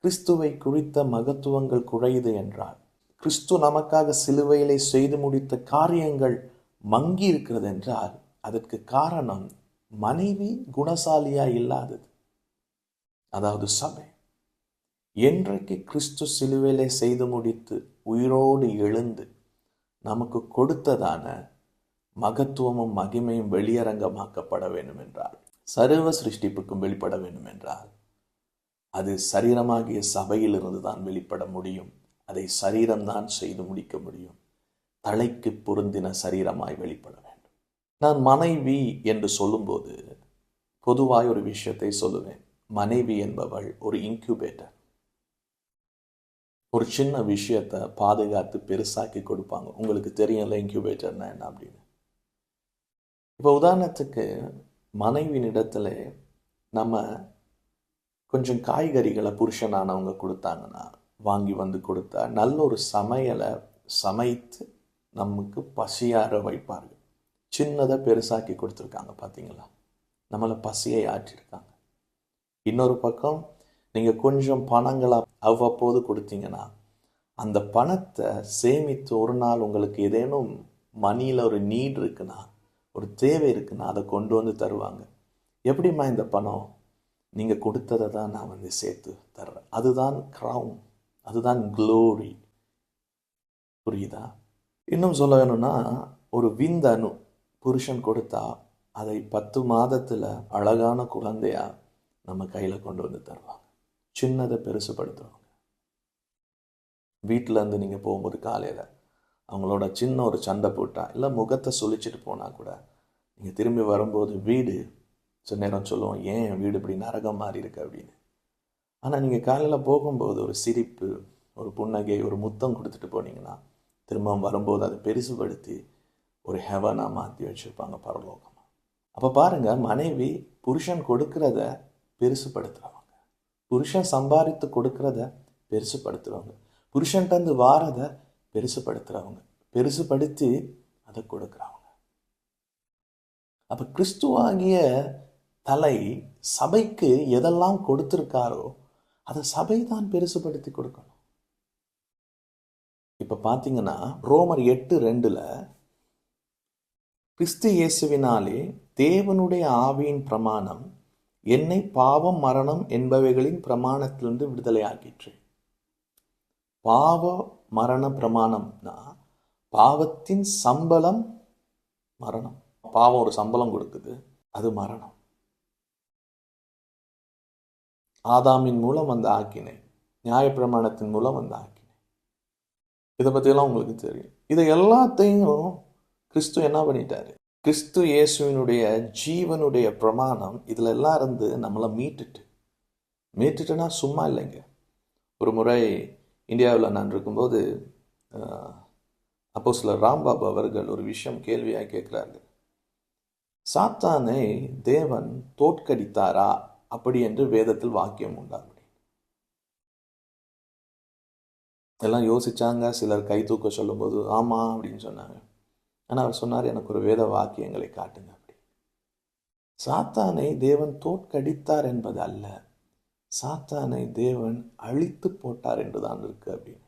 கிறிஸ்துவை குறித்த மகத்துவங்கள் குறையுது என்றால், கிறிஸ்து நமக்காக சிலுவையிலே செய்து முடித்த காரியங்கள் மங்கி இருக்கிறது என்றால் அதற்கு காரணம் மனைவி குணசாலியா இல்லாதது. அதாவது சபை என்றைக்கு கிறிஸ்து சிலுவையிலே செய்து முடித்து உயிரோடு எழுந்து நமக்கு கொடுத்ததான மகத்துவமும் மகிமையும் வெளியரங்கமாக்கப்பட வேண்டும் என்றால், சர்வ சிருஷ்டிப்புக்கும் வெளிப்பட வேண்டும் என்றால், அது சரீரமாகிய சபையிலிருந்து தான் வெளிப்பட முடியும். அதை சரீரம்தான் செய்து முடிக்க முடியும். தலைக்கு பொருந்தின சரீரமாய் வெளிப்பட வேண்டும். நான் மனைவி என்று சொல்லும்போது பொதுவாய் ஒரு விஷயத்தை சொல்லுவேன். மனைவி என்பவள் ஒரு இன்குபேட்டர். ஒரு சின்ன விஷயத்தை பாதுகாத்து பெருசாக்கி கொடுப்பாங்க. உங்களுக்கு தெரியல இன்குபேட்டர்னா என்ன அப்படின்னு. இப்போ உதாரணத்துக்கு மனைவியினிடத்துல நம்ம கொஞ்சம் காய்கறிகளை புருஷனானவங்க கொடுத்தாங்கன்னா, வாங்கி வந்து கொடுத்தா நல்ல ஒரு சமையலை சமைத்து நமக்கு பசியார வைப்பார்கள். சின்னதை பெருசாக்கி கொடுத்துருக்காங்க பார்த்தீங்களா, நம்மளை பசியை ஆற்றிருக்காங்க. இன்னொரு பக்கம் நீங்கள் கொஞ்சம் பணங்களை அவ்வப்போது கொடுத்தீங்கன்னா அந்த பணத்தை சேமித்து ஒரு நாள் உங்களுக்கு ஏதேனும் மணியில் ஒரு நீட் இருக்குன்னா, ஒரு தேவை இருக்குன்னா அதை கொண்டு வந்து தருவாங்க. எப்படிம்மா இந்த பணம்? நீங்கள் கொடுத்ததை தான் நான் வந்து சேர்த்து தர்றேன். அதுதான் க்ரௌன், அதுதான் க்ளோரி. புரியுதா? இன்னும் சொல்ல வேணும்னா, ஒரு விந்தணு புருஷன் கொடுத்தா அதை 10 மாதத்தில் அழகான குழந்தையா நம்ம கையில் கொண்டு வந்து தருவாங்க. சின்னதை பெருசுப்படுத்துவாங்க. வீட்டில் இருந்து நீங்கள் போகும்போது காலையில் அவங்களோட சின்ன ஒரு சண்டை போட்டா இல்லை முகத்தை சுழிச்சிட்டு போனால் கூட நீங்கள் திரும்பி வரும்போது வீடு சில நேரம் சொல்லுவோம், ஏன் வீடு இப்படி நரகம் மாறி இருக்கு அப்படின்னு. ஆனால் நீங்கள் காலையில் போகும்போது ஒரு சிரிப்பு, ஒரு புன்னகை, ஒரு முத்தம் கொடுத்துட்டு போனீங்கன்னா திரும்ப வரும்போது அதை பெருசுபடுத்தி ஒரு ஹெவனாக மாற்றி வச்சுருப்பாங்க, பரலோகமாக. அப்போ பாருங்க, மனைவி புருஷன் கொடுக்கிறத பெருசுபடுத்துகிறவங்க, புருஷன் சம்பாதித்து கொடுக்கிறத பெருசுபடுத்துகிறவங்க, புருஷன்ட்டு வாரதை பெருசுபடுத்துகிறவங்க, பெருசுபடுத்தி அதை கொடுக்குறவங்க. அப்போ கிறிஸ்துவாகிய தலை சபைக்கு எதெல்லாம் கொடுத்திருக்காரோ அதை சபை தான் பெருசுபடுத்தி கொடுக்கணும். இப்ப பாத்தீங்கன்னா ரோமர் 8:2 கிறிஸ்து இயேசுவினாலே தேவனுடைய ஆவியின் பிரமாணம் என்னை பாவம் மரணம் என்பவைகளின் பிரமாணத்திலிருந்து விடுதலை ஆக்கிற்று. பாவ மரண பிரமாணம்னா பாவத்தின் சம்பளம் மரணம். பாவம் ஒரு சம்பளம் கொடுக்குது, அது மரணம். ஆதாமின் மூலம் வந்த ஆக்கினை, நியாயப்பிரமாணத்தின் மூலம் வந்த ஆக்கினை. இதை பற்றியெல்லாம் உங்களுக்கு தெரியும். இதை எல்லாத்தையும் கிறிஸ்து என்ன பண்ணிட்டாரு? கிறிஸ்து இயேசுவினுடைய ஜீவனுடைய பிரமாணம் இதில் எல்லாம் இருந்து நம்மளை மீட்டுட்டுனா சும்மா இல்லைங்க. ஒரு முறை இந்தியாவில் நான் இருக்கும்போது அப்போஸ்தலர் ராம்பாபு அவர்கள் ஒரு விஷயம் கேள்வியாக கேட்கிறார்கள். சாத்தானை தேவன் தோற்கடித்தாரா அப்படி என்று வேதத்தில் வாக்கியம் உண்டாகும். எல்லாம் யோசிச்சாங்க. சிலர் கை தூக்க சொல்லும்போது ஆமா அப்படின்னு சொன்னாங்க. ஆனால் அவர் சொன்னார், எனக்கு ஒரு வேத வாக்கியங்களை காட்டுங்க அப்படி. சாத்தானை தேவன் தோற்கடித்தார் என்பது அல்ல, சாத்தானை தேவன் அழித்து போட்டார் என்றுதான் இருக்கு. அப்படின்னு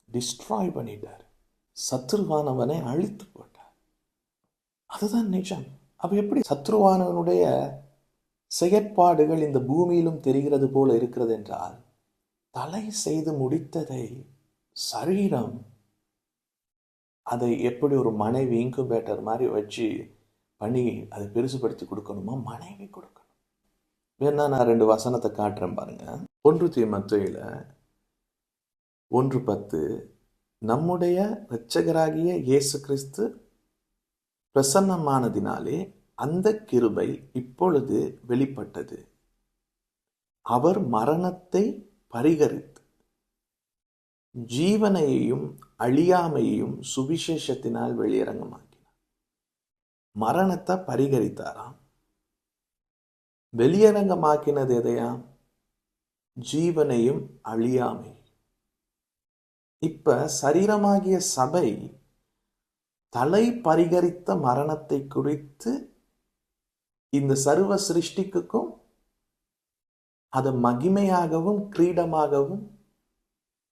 டிஸ்ட்ராய் பண்ணிட்டார், சத்ருவானவனை அழித்து போட்டார். அதுதான் நிஜம். அப்ப எப்படி சத்ருவானவனுடைய செயற்பாடுகள் இந்த பூமியிலும் தெரிகிறது போல இருக்கிறது என்றால், தலை செய்து முடித்ததை சரீரம் அதை எப்படி ஒரு மனைவி இன்குபேட்டர் மாதிரி வச்சு பண்ணி அதை பெருசுபடுத்தி கொடுக்கணுமா? மனைவி கொடுக்கணும். வேணா நான் 2 வசனத்தை காட்டுறேன் பாருங்க. 1 தீமோத்தேயுல 1:10 நம்முடைய இரட்சகராகிய இயேசு கிறிஸ்து பிரசன்னமானதினாலே அந்த கிருபை இப்பொழுது வெளிப்பட்டது. அவர் மரணத்தை பரிகரித்து ஜீவனையையும் அழியாமையையும் சுவிசேஷத்தினால் வெளியரங்கமாக்கினார். மரணத்தை பரிகரித்தாராம். வெளியரங்கமாக்கினது எதையாம்? ஜீவனையும் அழியாமையும். இப்ப சரீரமாகிய சபை தலை பரிகரித்த மரணத்தை குறித்து இந்த சர்வ சிருஷ்டிக்கும் அது மகிமையாகவும் கிரீடமாகவும்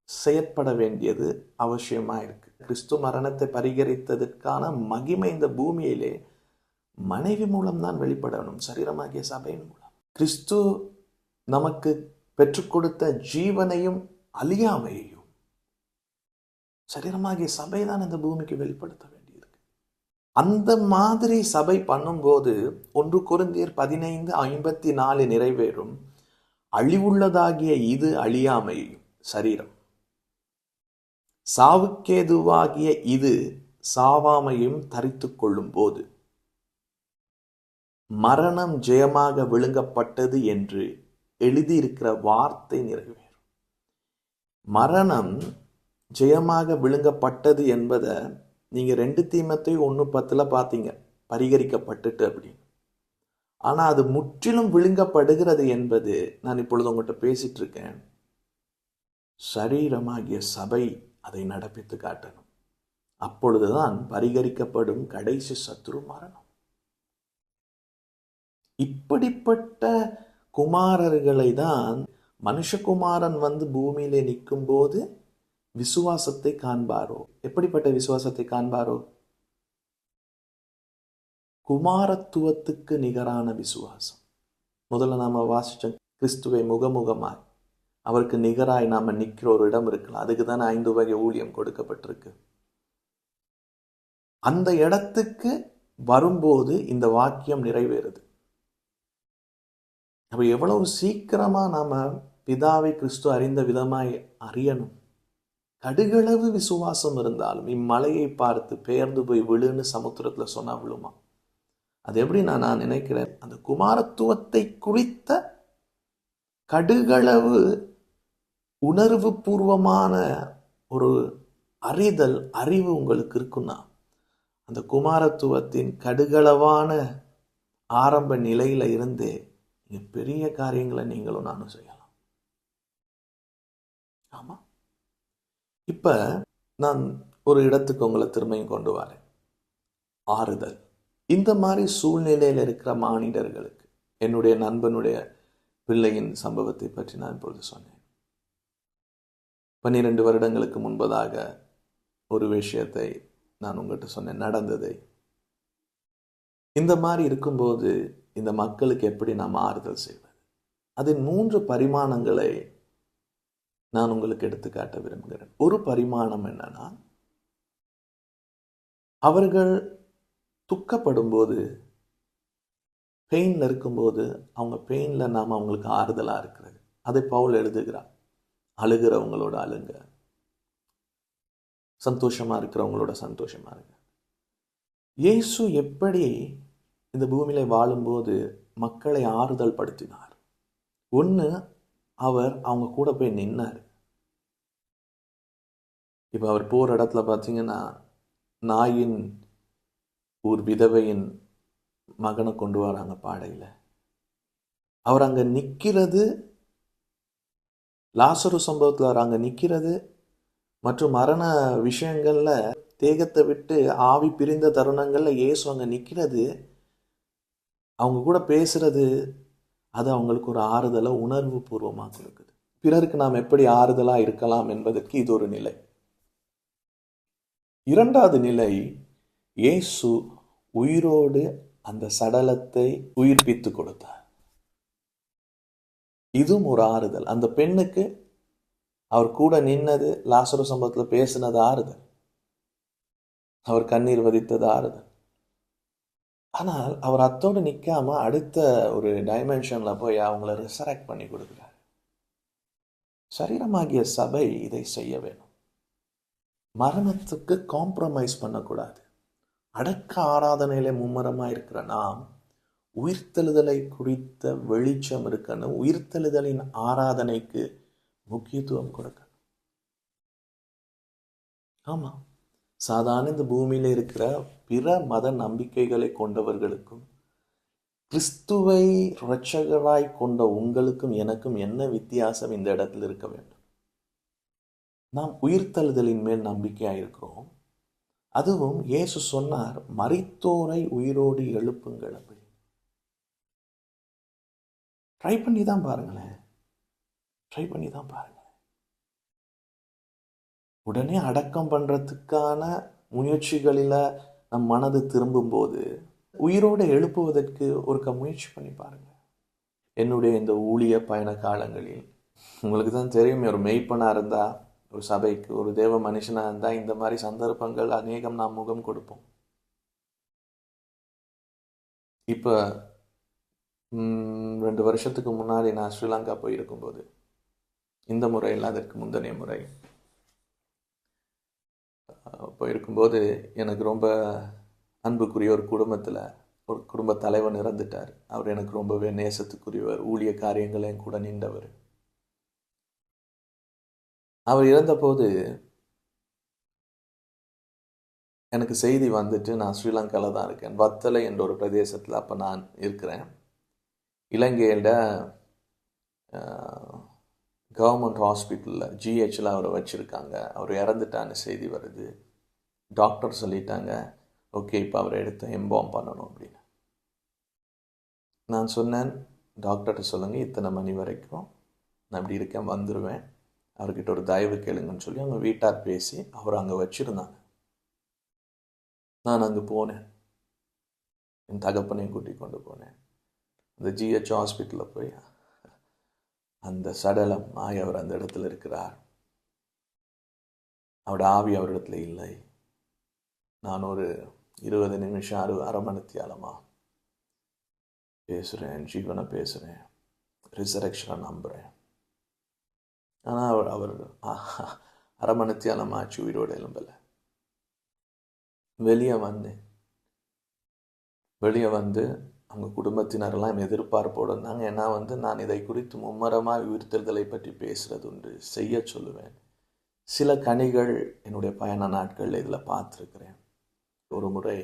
செயற்பட வேண்டியது அவசியமா இருக்கு. கிறிஸ்து மரணத்தை பரிகரித்ததற்கான மகிமை இந்த பூமியிலே மனைவி மூலம்தான் வெளிப்படணும், சரீரமாகிய சபையின் மூலம். கிறிஸ்து நமக்கு பெற்றுக் கொடுத்த ஜீவனையும் அழியாமையையும் சரீரமாகிய சபை தான் இந்த பூமிக்கு வெளிப்படுத்த வேண்டியிருக்கு. அந்த மாதிரி சபை பண்ணும்போது 1 கொரிந்தியர் 15:54 நிறைவேறும். அழிவுள்ளதாகிய இது அழியாமையும் சரீரம், சாவுக்கேதுவாகிய இது சாவாமையும் தரித்துக் கொள்ளும் போது மரணம் ஜெயமாக விழுங்கப்பட்டது என்று எழுதியிருக்கிற வார்த்தை நிறைவேறும். மரணம் ஜெயமாக விழுங்கப்பட்டது என்பதை நீங்க 2 தீமோத்தேயு 1:10 பார்த்தீங்க, பரிகரிக்கப்பட்டுட்டு அப்படின்னு. ஆனா அது முற்றிலும் விழுங்கப்படுகிறது என்பது நான் இப்பொழுது உங்கள்கிட்ட பேசிட்டு இருக்கேன். சரீரமாகிய சபை அதை நடப்பித்து காட்டணும். அப்பொழுதுதான் பரிகரிக்கப்படும் கடைசி சத்துரு மரணம். இப்படிப்பட்ட குமாரர்களை தான் மனுஷகுமாரன் வந்து பூமியிலே நிற்கும் போது விசுவாசத்தை காண்பாரோ. எப்படிப்பட்ட விசுவாசத்தை காண்பாரோ? குமாரத்துவத்துக்கு நிகரான விசுவாசம். முதல்ல நாம வாசிச்ச கிறிஸ்துவை முகமுகமாய் அவருக்கு நிகராய் நாம நிற்கிற ஒரு இடம் இருக்கலாம். அதுக்கு தானே 5 வகை ஊழியம் கொடுக்கப்பட்டிருக்கு. அந்த இடத்துக்கு வரும்போது இந்த வாக்கியம் நிறைவேறுது. அப்ப எவ்வளவு சீக்கிரமா நாம பிதாவை கிறிஸ்து அறிந்த விதமாய் அறியணும். கடுகளவு விசுவாசம் இருந்தாலும் இம்மலையை பார்த்து பெயர்ந்து போய் விழுன்னு சமுத்திரத்துல சொன்னா விழுமா? அது எப்படி நான் நினைக்கிறேன், அந்த குமாரத்துவத்தை குறித்த கடுகளவு உணர்வு பூர்வமான ஒரு அறிவு உங்களுக்கு இருக்குன்னா, அந்த குமாரத்துவத்தின் கடுகளவான ஆரம்ப நிலையில இருந்தே நீங்க பெரிய காரியங்களை நீங்களும் நானும் செய்யலாம். ஆமா. இப்ப நான் ஒரு இடத்துக்கு உங்களை திரும்பியும் கொண்டு வரேன். ஆறுதல். இந்த மாதிரி சூழ்நிலையில் இருக்கிற மானிடர்களுக்கு, என்னுடைய நண்பனுடைய பிள்ளையின் சம்பவத்தை பற்றி நான் இப்பொழுது சொன்னேன். 12 வருடங்களுக்கு முன்பதாக ஒரு விஷயத்தை நான் உங்கள்கிட்ட சொன்னேன், நடந்ததை. இந்த மாதிரி இருக்கும்போது இந்த மக்களுக்கு எப்படி நாம் ஆறுதல் செய்வது? அதன் 3 பரிமாணங்களை நான் உங்களுக்கு எடுத்துக்காட்ட விரும்புகிறேன். ஒரு பரிமாணம் என்னன்னா, அவர்கள் துக்கப்படும் போது, பெயின்ல இருக்கும்போது, அவங்க பெயின்ல நாம் அவங்களுக்கு ஆறுதலா இருக்கிறது. அதை பவுல் எழுதுகிறார். அழுகிறவங்களோட அழுங்க, சந்தோஷமா இருக்கிறவங்களோட சந்தோஷமா இருங்க. இயேசு எப்படி இந்த பூமியில வாழும்போது மக்களை ஆறுதல் படுத்தினார்? ஒன்று, அவர் அவங்க கூட போய் நின்னார். இப்போ அவர் போகிற இடத்துல பார்த்தீங்கன்னா, நாயின் ஒரு விதவையின் மகனை கொண்டு வராங்க பாடையில். அவர் அங்கே நிற்கிறது, லாசரு சம்பவத்தில் அவர் அங்கே நிற்கிறது மற்றும் மரண விஷயங்கள்ல தேகத்தை விட்டு ஆவி பிரிந்த தருணங்கள்ல இயேசு அங்கே நிற்கிறது, அவங்க கூட பேசுறது, அது அவங்களுக்கு ஒரு ஆறுதலை உணர்வு பூர்வமாக கொடுக்குது. பிறருக்கு நாம் எப்படி ஆறுதலா இருக்கலாம் என்பதற்கு இது ஒரு நிலை. இரண்டாவது நிலை, இயேசு உயிரோடு அந்த சடலத்தை உயிர்ப்பித்து கொடுத்தார். இதுவும் ஒரு ஆறுதல். அந்த பெண்ணுக்கு அவர் கூட நின்னது, லாசரு சம்பவத்தில் பேசினது ஆறுதல், அவர் கண்ணீர் வதித்தது ஆறுதல். ஆனால் அவர் அத்தோடு நிற்காம அடுத்த ஒரு டைமென்ஷன்ல போய் அவங்கள ரிசரக்ட் பண்ணி கொடுக்கிறார். சரீரமாகிய சபை இதை செய்ய வேணும். மரணத்துக்கு காம்ப்ரமைஸ் பண்ணக்கூடாது. அடக்க ஆராதனையில மும்முரமா இருக்கிற நாம் உயிர்த்தெழுதலை குறித்த வெளிச்சம் இருக்கணும். உயிர்த்தெழுதலின் ஆராதனைக்கு முக்கியத்துவம் கொடுக்கணும். ஆமா, சாதாரண இந்த பூமியில இருக்கிற பிற மத நம்பிக்கைகளை கொண்டவர்களுக்கும் கிறிஸ்துவை இரட்சகராய் கொண்ட உங்களுக்கும் எனக்கும் என்ன வித்தியாசம் இந்த இடத்தில் இருக்க வேண்டும்? நாம் உயிர்த்தெழுதலின் மேல் நம்பிக்கையாயிருக்கிறோம். அதுவும் இயேசு சொன்னார், மரித்தோரை உயிரோடு எழுப்புங்கள் அப்படி. ட்ரை பண்ணி தான் பாருங்களேன். ட்ரை பண்ணி தான் பாருங்க. உடனே அடக்கம் பண்றதுக்கான முயற்சிகளில நம் மனது திரும்பும் போது உயிரோடு எழுப்புவதற்கு ஒரு முயற்சி பண்ணி பாருங்க. என்னுடைய இந்த ஊழிய பயண காலங்களில் உங்களுக்கு தான் தெரியும், ஒரு மெய்ப்பனா இருந்தா, ஒரு சபைக்கு ஒரு தேவ மனுஷனா இருந்தா இந்த மாதிரி சந்தர்ப்பங்கள் அநேகம் நாம் முகம் கொடுப்போம். இப்ப 2 வருஷத்துக்கு முன்னாடி நான் ஸ்ரீலங்கா போயிருக்கும்போது, இந்த முறையில் அதற்கு முந்தைய முறை போயிருக்கும்போது எனக்கு ரொம்ப அன்புக்குரிய ஒரு குடும்பத்தில் ஒரு குடும்ப தலைவன் இறந்துட்டார். அவர் எனக்கு ரொம்பவே நேசத்துக்குரியவர், ஊழிய காரியங்களையும் கூட நின்றவர். அவர் இறந்தபோது எனக்கு செய்தி வந்துட்டு, நான் ஸ்ரீலங்காவில் தான் இருக்கேன், வத்தலை என்ற ஒரு பிரதேசத்தில் அப்போ நான் இருக்கிறேன். இலங்கையில் கவர்மெண்ட் ஹாஸ்பிட்டலில் ஜிஹெச்சில் அவரை வச்சுருக்காங்க. அவர் இறந்துட்டான்னு செய்தி வருது. டாக்டர் சொல்லிட்டாங்க, ஓகே இப்போ அவரை எடுத்து எம்பாம் பண்ணணும் அப்படின்னு. நான் சொன்னேன், டாக்டர்கிட்ட சொல்லுங்கள் இத்தனை மணி வரைக்கும் நான் இப்படி இருக்கேன், வந்துடுவேன், அவர்கிட்ட ஒரு தயவு கேளுங்கன்னு சொல்லி அவங்க வீட்டார் பேசி அவர் அங்கே வச்சுருந்தாங்க. நான் அங்கே போனேன், என் தகப்பனையும் கூட்டி கொண்டு போனேன். அந்த ஜிஹெச் ஹாஸ்பிட்டலில் போய் அந்த சடலம் அவர் அந்த இடத்துல இருக்கிறார், அவரோட ஆவி அவரிடத்துல இல்லை. நான் ஒரு 20 நிமிஷம் அரை மணித்தியாலமா பேசுகிறேன், ஜீவனை பேசுகிறேன், ரிசரக்ஷனை நம்புகிறேன். ஆனால் அவர் அரை மணித்தியாலமாச்சு உயிரோடு எழும்பலை. வெளியே வந்து அவங்க குடும்பத்தினரெல்லாம் எதிர்பார்ப்போடு இருந்தாங்க. ஏன்னா நான் இதை குறித்து மும்மரமாக உயிர்த்தெழுதலை பற்றி பேசுகிறது உண்டு, செய்ய சொல்லுவேன். சில கனிகள் என்னுடைய பயண நாட்களில் இதில் பார்த்துருக்கிறேன். ஒரு முறை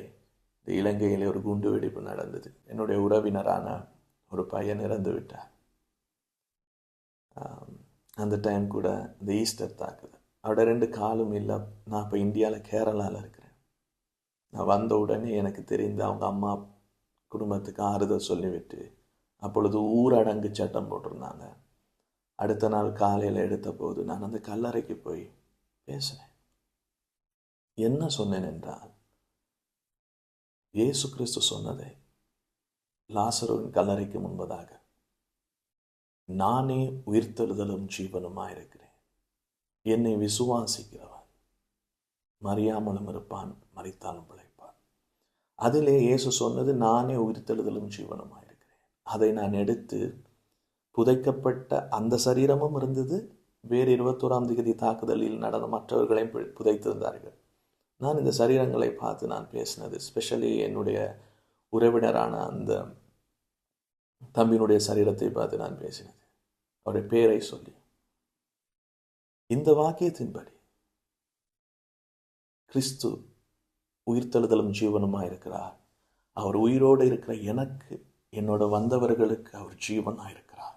இந்த இலங்கையில் ஒரு குண்டு வெடிப்பு நடந்தது. என்னுடைய உறவினரான ஒரு பையன் இறந்து விட்டார். அந்த டைம் கூட இந்த ஈஸ்டர் தாக்குது. அவரோட 2 காலும் இல்லை. நான் இப்போ இந்தியாவில் கேரளாவில் இருக்கிறேன். நான் வந்த உடனே எனக்கு தெரிந்து அவங்க அம்மா குடும்பத்துக்கு ஆறுதல் சொல்லிவிட்டு அப்பொழுது ஊரடங்கு சட்டம் போட்டிருந்தாங்க. அடுத்த நாள் காலையில் எடுத்த போது நான் அந்த கல்லறைக்கு போய் பேசினேன். என்ன சொன்னேன் என்றால், இயேசு கிறிஸ்து சொன்னதை லாசருவின் கல்லறைக்கு முன்பதாக, நானே உயிர்த்தெழுதலும் ஜீவனுமாயிருக்கிறேன், என்னை விசுவாசிக்கிறவன் மறியாமலும் இருப்பான், மரித்தாலும் பிழைப்பான். அதிலே இயேசு சொன்னது நானே உயிர்த்தெழுதலும் ஜீவனுமாயிருக்கிறேன். அதை நான் எடுத்து புதைக்கப்பட்ட அந்த சரீரமும் இருந்தது. வேறு 21ஆம் தேதி தாக்குதலில் நடந்த மற்றவர்களையும் புதைத்திருந்தார்கள். நான் இந்த சரீரங்களை பார்த்து நான் பேசினது, ஸ்பெஷலி என்னுடைய உறவினரான அந்த தம்பியினுடைய சரீரத்தை பார்த்து நான் பேசினது, அவருடைய பேரை சொல்லி. இந்த வாக்கியத்தின்படி கிறிஸ்து உயிர்த்தெழுதலும் ஜீவனுமாயிருக்கிறார். அவர் உயிரோடு இருக்கிற எனக்கு, என்னோட வந்தவர்களுக்கு அவர் ஜீவனாயிருக்கிறார்.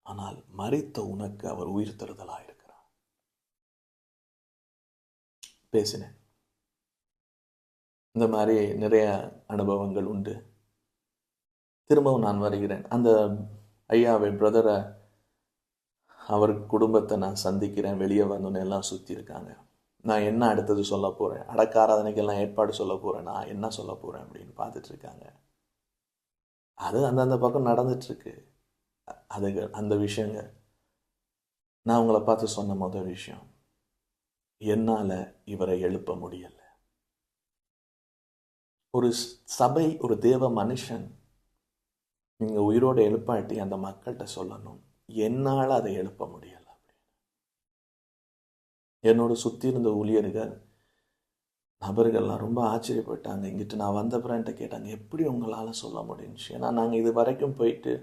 ஆனால் மரித்த உனக்கு அவர் உயிர்த்தெழுதலாயிருக்கிறார். பேசினேன். இந்த மாதிரி நிறைய அனுபவங்கள் உண்டு. திரும்பவும் நான் வருகிறேன். அந்த ஐயாவை, பிரதரை, அவர் குடும்பத்தை நான் சந்திக்கிறேன். வெளியே வந்தோன்னு எல்லாம் சுற்றி இருக்காங்க. நான் என்ன அடுத்தது சொல்ல போகிறேன், அடக்க ஆராதனைக்கெல்லாம் ஏற்பாடு சொல்ல போகிறேன், நான் என்ன சொல்ல போகிறேன் அப்படின்னு பார்த்துட்ருக்காங்க. அது அந்தந்த பக்கம் நடந்துட்டுருக்கு. அந்த விஷயங்க நான் உங்களை பார்த்து சொன்ன முதல் விஷயம், என்னால் இவரை எழுப்ப முடியல. ஒரு சபை, ஒரு தேவ மனுஷன் நீங்கள் உயிரோடு எழுப்பாட்டி அந்த மக்கள்கிட்ட சொல்லணும், என்னால் அதை எழுப்ப முடியலை. என்னோட சுற்றி இருந்த ஊழியர்கள், நபர்கள்லாம் ரொம்ப ஆச்சரியப்பட்டாங்க. இங்கிட்டு நான் வந்தப்புறம் என்கிட்ட கேட்டாங்க, எப்படி உங்களால் சொல்ல முடிஞ்சுச்சு? ஏன்னா நாங்கள் இது வரைக்கும் போயிட்டு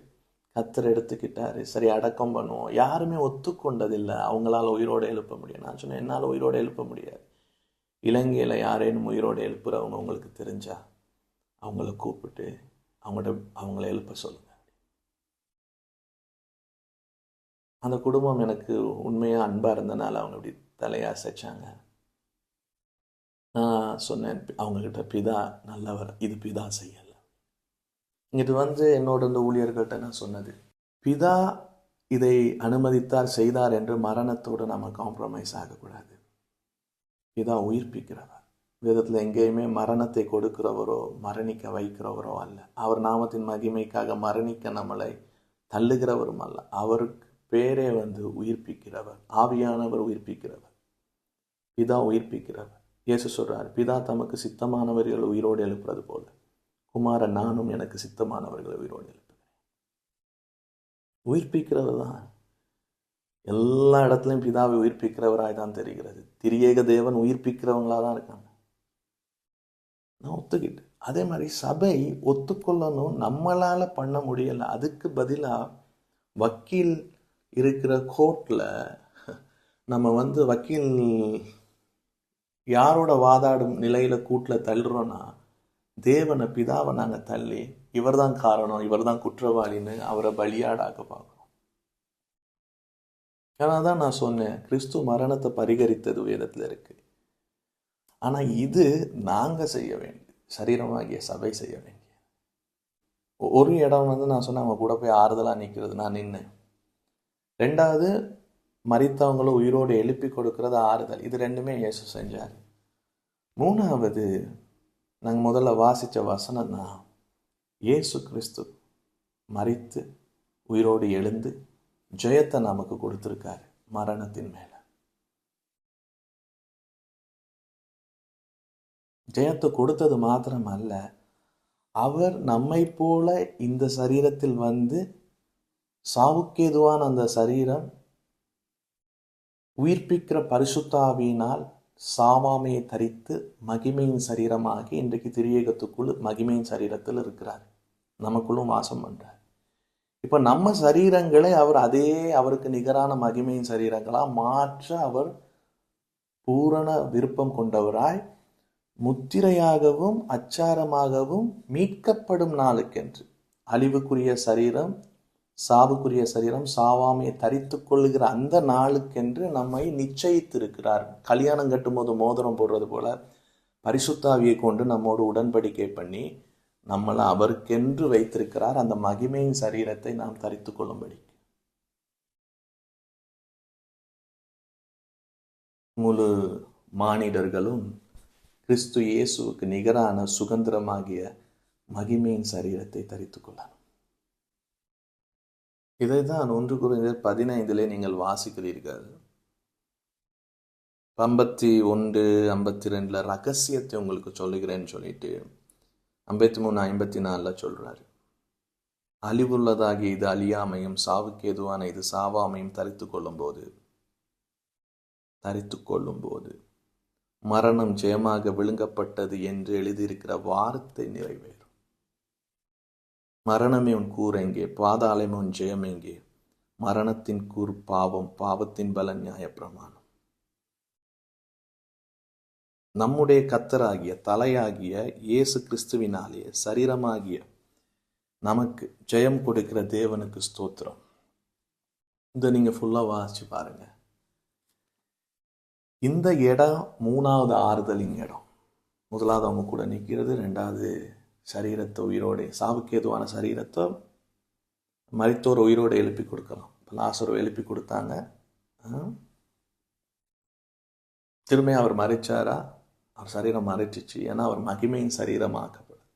கத்தர் எடுத்துக்கிட்டாரு, சரி அடக்கம் பண்ணுவோம், யாருமே ஒத்துக்கொண்டதில்லை அவங்களால உயிரோடு எழுப்ப முடியும். நான் சொன்னேன், என்னால் உயிரோடு எழுப்ப முடியாது. இலங்கையில் யாரேனும் உயிரோடு எழுப்புறவங்க உங்களுக்கு தெரிஞ்சா அவங்கள கூப்பிட்டு அவங்கள எழுப்ப சொல்லுங்க. அந்த குடும்பம் எனக்கு உண்மையாக அன்பாக இருந்தனால அவங்க அப்படி தலையாசைச்சாங்க. நான் சொன்னேன் அவங்கக்கிட்ட, பிதா நல்லவர், இது பிதா செய்யலை. இங்கிட்டு என்னோட இந்த ஊழியர்கள்ட்ட நான் சொன்னது, பிதா இதை அனுமதித்தார், செய்தார் என்று மரணத்தோடு நம்ம காம்ப்ரமைஸ் ஆகக்கூடாது. பிதா உயிர்ப்பிக்கிறவர். வேதத்தில் எங்கேயுமே மரணத்தை கொடுக்கிறவரோ மரணிக்க வைக்கிறவரோ அல்ல. அவர் நாமத்தின் மகிமைக்காக மரணிக்க நம்மளை தள்ளுகிறவரும் அல்ல. அவருக்கு பேரே உயிர்ப்பிக்கிறவர், ஆவியானவர் உயிர்ப்பிக்கிறவர், பிதா உயிர்ப்பிக்கிறவர். இயேசு சொல்றார், பிதா தமக்கு சித்தமானவர்கள் உயிரோடு எழுப்புறது போல குமாரன் நானும் எனக்கு சித்தமானவர்களை உயிரோடு எழுப்புகிறேன். உயிர்ப்பிக்கிறவர் தான். எல்லா இடத்துலையும் பிதாவை உயிர்ப்பிக்கிறவராய் தான் தெரிகிறது. திரியேக தேவன் உயிர்ப்பிக்கிறவங்களா தான் இருக்காங்க. நான் ஒத்துக்கிட்டு, அதே மாதிரி சபை ஒத்துக்கொள்ளணும். நம்மளால பண்ண முடியலை. அதுக்கு பதிலாக வக்கீல் இருக்கிற கோர்ட்டில் நம்ம வக்கீல் யாரோட வாதாடும் நிலையில் கூட்டில் தள்ளுறோன்னா, தேவனை, பிதாவை நாங்கள் தள்ளி இவர் தான் காரணம், இவர் தான் குற்றவாளின்னு அவரை பலியாடாக்க பார்க்குறோம். ஏன்னா தான் நான் சொன்னேன், கிறிஸ்து மரணத்தை பரிகரித்தது வேதத்தில் இருக்கு. ஆனால் இது நாங்கள் செய்ய வேண்டியது, சரீரமாகிய சபை செய்ய வேண்டியது. ஒரு இடம் நான் சொன்னேன், அவங்க கூட போய் ஆறுதலாக நிற்கிறது, நான் நின்னேன். 2வது, மரித்தவங்களும் உயிரோடு எழுப்பி கொடுக்கறது ஆறுதல். இது 2மே இயேசு செஞ்சார். 3வது, நாங்கள் முதல்ல வாசித்த வசனம் தான், இயேசு கிறிஸ்து மரித்து உயிரோடு எழுந்து ஜெயத்தை நமக்கு கொடுத்துருக்காரு மரணத்தின் மேல. ஜெயத்தை கொடுத்தது மாத்திரம் அல்ல, அவர் நம்மை போல இந்த சரீரத்தில் சாவுக்கேதுவான அந்த சரீரம் உயிர்ப்பிக்கிற பரிசுத்த ஆவியினால் சாவாமையை தரித்து மகிமையின் சரீரமாகி இன்றைக்கு திரியேகத்துக்குள் மகிமையின் சரீரத்தில் இருக்கிறார். நமக்குள்ளும் வாசம் பண்றார். இப்ப நம்ம சரீரங்களை அவர் அதே அவருக்கு நிகரான மகிமையின் சரீரங்களா மாற்ற அவர் பூரண விருப்பம் கொண்டவராய் முத்திரையாகவும் அச்சாரமாகவும் மீட்கப்படும் நாளுக்கென்று அழிவுக்குரிய சரீரம், சாவுக்குரிய சரீரம், சாவாமையை தரித்து கொள்ளுகிற அந்த நாளுக்கென்று நம்மை நிச்சயித்திருக்கிறார். கல்யாணம் கட்டும் போது மோதிரம் போடுறது போல பரிசுத்தாவியை கொண்டு நம்மோடு உடன்படிக்கை பண்ணி நம்மளை அவருக்கென்று வைத்திருக்கிறார். அந்த மகிமையின் சரீரத்தை நாம் தரித்து கொள்ளும்படி முழு மானிடர்களும் கிறிஸ்து இயேசுவுக்கு நிகரான சுதந்திரமாகிய மகிமையின் சரீரத்தை தரித்து கொள்ளணும். இதைதான் 1 கொரிந்தியர் 15 நீங்கள் வாசிக்கிறீர்கள். 51, 52 ரகசியத்தை உங்களுக்கு சொல்லுகிறேன்னு சொல்லிட்டு 53, 54 சொல்றாரு. அழிவுள்ளதாகி இது அழியாமையும் சாவுக்கு எதுவான இது சாவாமையும் தரித்து கொள்ளும் போது மரணம் ஜெயமாக விழுங்கப்பட்டது என்று எழுதியிருக்கிற வார்த்தை நிறைவேறும். மரணமே உன் கூர் எங்கே, பாதாளமே உன் ஜெயம் எங்கே? மரணத்தின் கூர் பாவம், பாவத்தின் பலன் நியாயப்பிரமாணம். நம்முடைய கர்த்தராகிய தலையாகிய இயேசு கிறிஸ்துவினாலே சரீரமாகிய நமக்கு ஜெயம் கொடுக்கிற தேவனுக்கு ஸ்தோத்திரம். இதை நீங்க ஃபுல்லா வாசிச்சு பாருங்க. இந்த இடம் 3வது ஆறுதலின் இடம். முதலாவது அவங்க கூட நிற்கிறது, 2வது சரீரத்தை உயிரோடு, சாவுக்கு ஏதுவான சரீரத்தை மரித்தோர் உயிரோடு எழுப்பி கொடுக்கலாம். லாசரை எழுப்பி கொடுத்தாங்க. திரும்ப அவர் மறைச்சாரா? அவர் சரீரம் மறைச்சிச்சு. ஏன்னா அவர் மகிமையின் சரீரமாக்கப்படும்.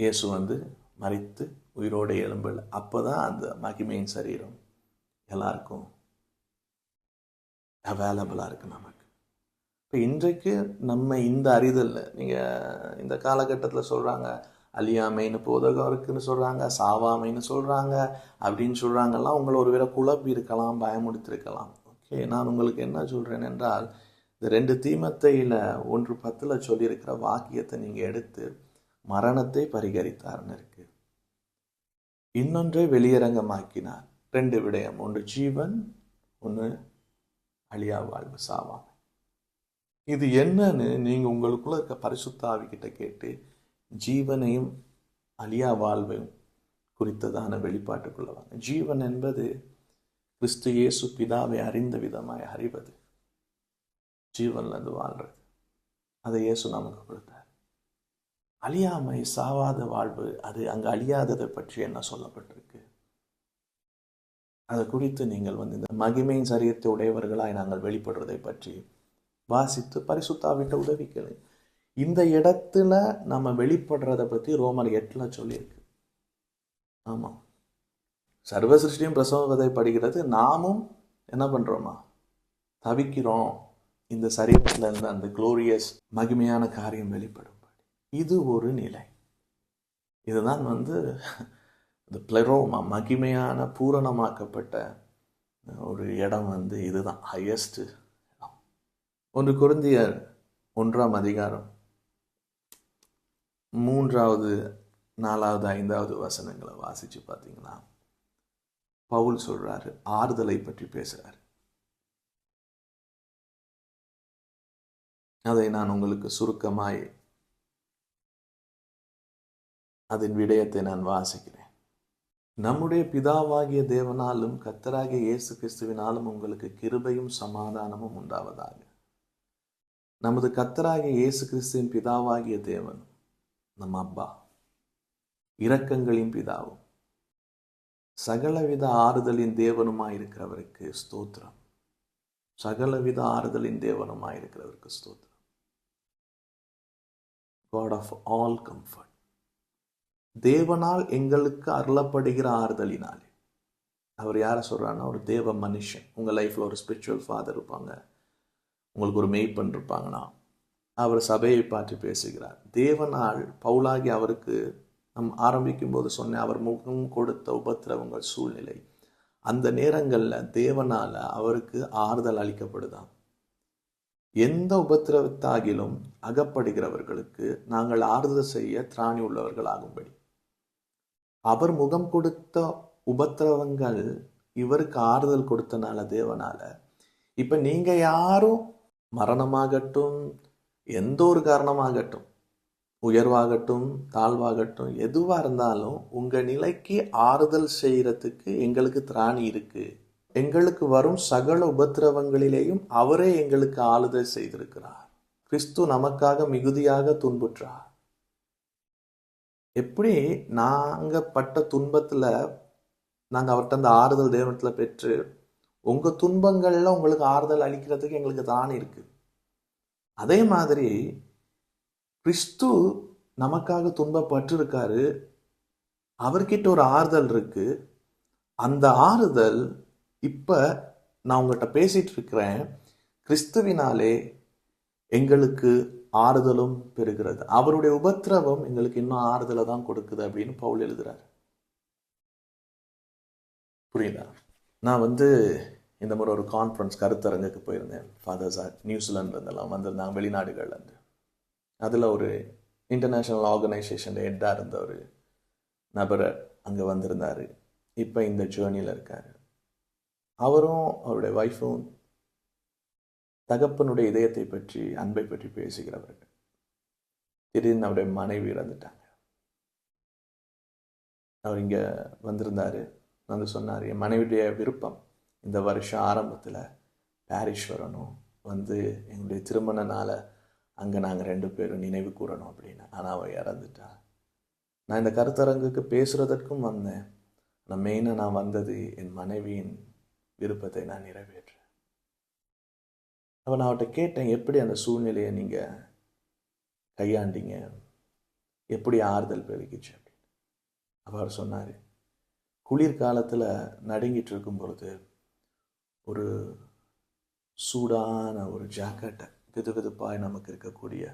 இயேசு மரித்து உயிரோடு எழும்பல. அப்போதான் அந்த மகிமையின் சரீரம் எல்லாருக்கும் அவைலபிளாக இருக்கு நமக்கு. இப்போ இன்றைக்கு நம்ம இந்த அறிதலில், நீங்கள் இந்த காலகட்டத்தில் சொல்கிறாங்க அழியாமைன்னு போதகம் இருக்குன்னு சொல்கிறாங்க, சாவாமைன்னு சொல்கிறாங்க அப்படின்னு சொல்கிறாங்கலாம். உங்களை ஒரு வேளை குழப்பி இருக்கலாம், பயமுடுத்திருக்கலாம். ஓகே, நான் உங்களுக்கு என்ன சொல்கிறேன் என்றால், இந்த 2 தீமோத்தேயுல 1:10 சொல்லியிருக்கிற வாக்கியத்தை நீங்கள் எடுத்து மரணத்தை பரிகரித்தார்னு இருக்கு. இன்னொன்றை வெளியரங்கமாக்கினார். 2 விடயம், ஒன்று ஜீவன், ஒன்று அழியா வாழ்வு, சாவாமை. இது என்னன்னு நீங்க உங்களுக்குள்ள இருக்க பரிசுத்த ஆவிகிட்ட கேட்டு ஜீவனையும் அழியா வாழ்வையும் குறித்ததான வெளிப்பாட்டுக்குள்ள வாங்க. ஜீவன் என்பது கிறிஸ்து இயேசு பிதாவை அறிந்த விதமாய் அறிவது, ஜீவன்ல இருந்து வாழ்றது. அதை இயேசு நமக்கு கொடுத்தார். அழியாமை, சாவாத வாழ்வு, அது அங்கு அழியாததை பற்றி என்ன சொல்லப்பட்டிருக்கு, அதை குறித்து நீங்கள் இந்த மகிமையின் சரீரத்தை உடையவர்களாய் நாங்கள் வெளிப்படுறதை பற்றி வாசித்து பரிசுத்தாவிட்ட உதவிக்கலை. இந்த இடத்துல நம்ம வெளிப்படுறதை பற்றி ரோமர் 8 சொல்லியிருக்கு. ஆமாம், சர்வ சிருஷ்டியும் பிரசவத்தை படுகிறது, நாமும் என்ன பண்றோமா, தவிக்கிறோம் இந்த சரீரத்துல இருந்து அந்த குளோரியஸ் மகிமையான காரியம் வெளிப்படும். இது ஒரு நிலை. இதுதான் இந்த பிளரோமா, மகிமையான பூரணமாக்கப்பட்ட ஒரு இடம் இதுதான் ஹையஸ்ட் இடம். 1 கொரிந்தியர் 1ஆம் அதிகாரம் 3வது 4வது 5வது வசனங்களை வாசிச்சு பார்த்தீங்கன்னா பவுல் சொல்றாரு, ஆறுதலை பற்றி பேசுறாரு. அதை நான் உங்களுக்கு சுருக்கமாய் அதன் விடயத்தை நான் வாசிக்கிறேன். நம்முடைய பிதாவாகிய தேவனாலும் கர்த்தராகிய இயேசு கிறிஸ்துவினாலும் உங்களுக்கு கிருபையும் சமாதானமும் உண்டாவதாக. நமது கர்த்தராகிய இயேசு கிறிஸ்துவின் பிதாவாகிய தேவன், நம்ம அப்பா, இரக்கங்களின் பிதாவும் சகலவித ஆறுதலின் தேவனுமாயிருக்கிறவருக்கு ஸ்தோத்திரம். சகலவித ஆறுதலின் தேவனுமாயிருக்கிறவருக்கு ஸ்தோத்திரம். God of all comfort. தேவனால் எங்களுக்கு அருளப்படுகிற ஆறுதலினாலே. அவர் யாரை சொல்றாருன்னா, ஒரு தேவ மனுஷன். உங்க லைஃப்ல ஒரு ஸ்பிரிச்சுவல் ஃபாதர் இருப்பாங்க, உங்களுக்கு ஒரு மெய்ப்பன் இருப்பாங்கன்னா, அவர் சபையை பற்றி பேசுகிறார். தேவனால் பவுலாகி அவருக்கு ஆரம்பிக்கும் போது சொன்னேன், அவர் முகம் கொடுத்த உபத்திரவங்கள் சூழ்நிலை, அந்த நேரங்களில் தேவனால அவருக்கு ஆறுதல் அளிக்கப்படுதாம். எந்த உபத்திரவத்தாகிலும் அகப்படுகிறவர்களுக்கு நாங்கள் ஆறுதல் செய்ய திராணி உள்ளவர்கள் ஆகும்படி. அவர் முகம் கொடுத்த உபத்திரவங்கள் இவருக்கு ஆறுதல் கொடுத்தனால தேவனால, இப்ப நீங்க யாரும் மரணமாகட்டும், எந்த ஒரு காரணமாகட்டும், உயர்வாகட்டும் தாழ்வாகட்டும், எதுவா இருந்தாலும் உங்க நிலைக்கு ஆறுதல் செய்யறதுக்கு எங்களுக்கு திராணி இருக்கு. எங்களுக்கு வரும் சகல உபத்திரவங்களிலேயும் அவரே எங்களுக்கு ஆறுதல் செய்திருக்கிறார். கிறிஸ்து நமக்காக மிகுதியாக துன்புற்றார். எப்படி நாங்க பட்ட துன்பத்துல நாங்க அவர்கிட்ட அந்த ஆறுதல் தேவனத்துல பெற்று, உங்க துன்பங்கள்ல உங்களுக்கு ஆறுதல் அளிக்கிறதுக்கு எங்களுக்கு திராணி இருக்கு. அதே மாதிரி கிறிஸ்து நமக்காக துன்பப்பட்டு இருக்காரு. அவர்கிட்ட ஒரு ஆறுதல் இருக்கு. அந்த ஆறுதல் இப்ப நான் உங்ககிட்ட பேசிட்டு இருக்கிறேன், கிறிஸ்துவினாலே எங்களுக்கு ஆறுதலும் பெறுகிறது. அவருடைய உபத்திரவம் எங்களுக்கு இன்னும் ஆறுதலை தான் கொடுக்குது அப்படின்னு பவுல் எழுதுறாரு. புரியுதா? நான் இந்த முறை ஒரு கான்ஃபரன்ஸ் கருத்தரங்குக்கு போயிருந்தேன். ஃபாதர்ஸா நியூசிலாந்துல இருந்தெல்லாம் வந்திருந்தாங்க, வெளிநாடுகள்ல இருந்து. அதுல ஒரு இன்டர்நேஷனல் ஆர்கனைசேஷன் ஹெட்டா இருந்த ஒரு நபர் அங்க வந்திருந்தாரு. இப்ப இந்த ஜேர்னியில இருக்காரு. அவரும் அவருடைய வைஃபும் தகப்பனுடைய இதயத்தை பற்றி, அன்பை பற்றி பேசுகிறவர்கள். திடீர்னு அவருடைய மனைவி இறந்துட்டாங்க. அவர் இங்க வந்திருந்தாரு. சொன்னார், என் மனைவியுடைய விருப்பம் இந்த வருஷம் ஆரம்பத்தில் பாரிஸ் வரணும், எங்களுடைய திருமண நாளை அங்கே நாங்கள் 2 பேரும் நினைவு கூறணும் அப்படின்னு. ஆனால் அவள் இறந்துட்டா. நான் இந்த கருத்தரங்குக்கு பேசுறதற்கும் வந்தேன். நான் மெயினாக நான் வந்தது என் மனைவியின் விருப்பத்தை நான் நிறைவேற்றேன். அப்போ நான் அவர்கிட்ட கேட்டேன், எப்படி அந்த சூழ்நிலையை நீங்கள் கையாண்டீங்க, எப்படி ஆறுதல் பெருகிச்சு அப்படின்னு. அப்போ அவர் சொன்னார், குளிர்காலத்தில் நடுங்கிட்டு இருக்கும் பொழுது ஒரு சூடான ஒரு ஜாக்கெட்டை, வெதுவெதுப்பாய் நமக்கு இருக்கக்கூடிய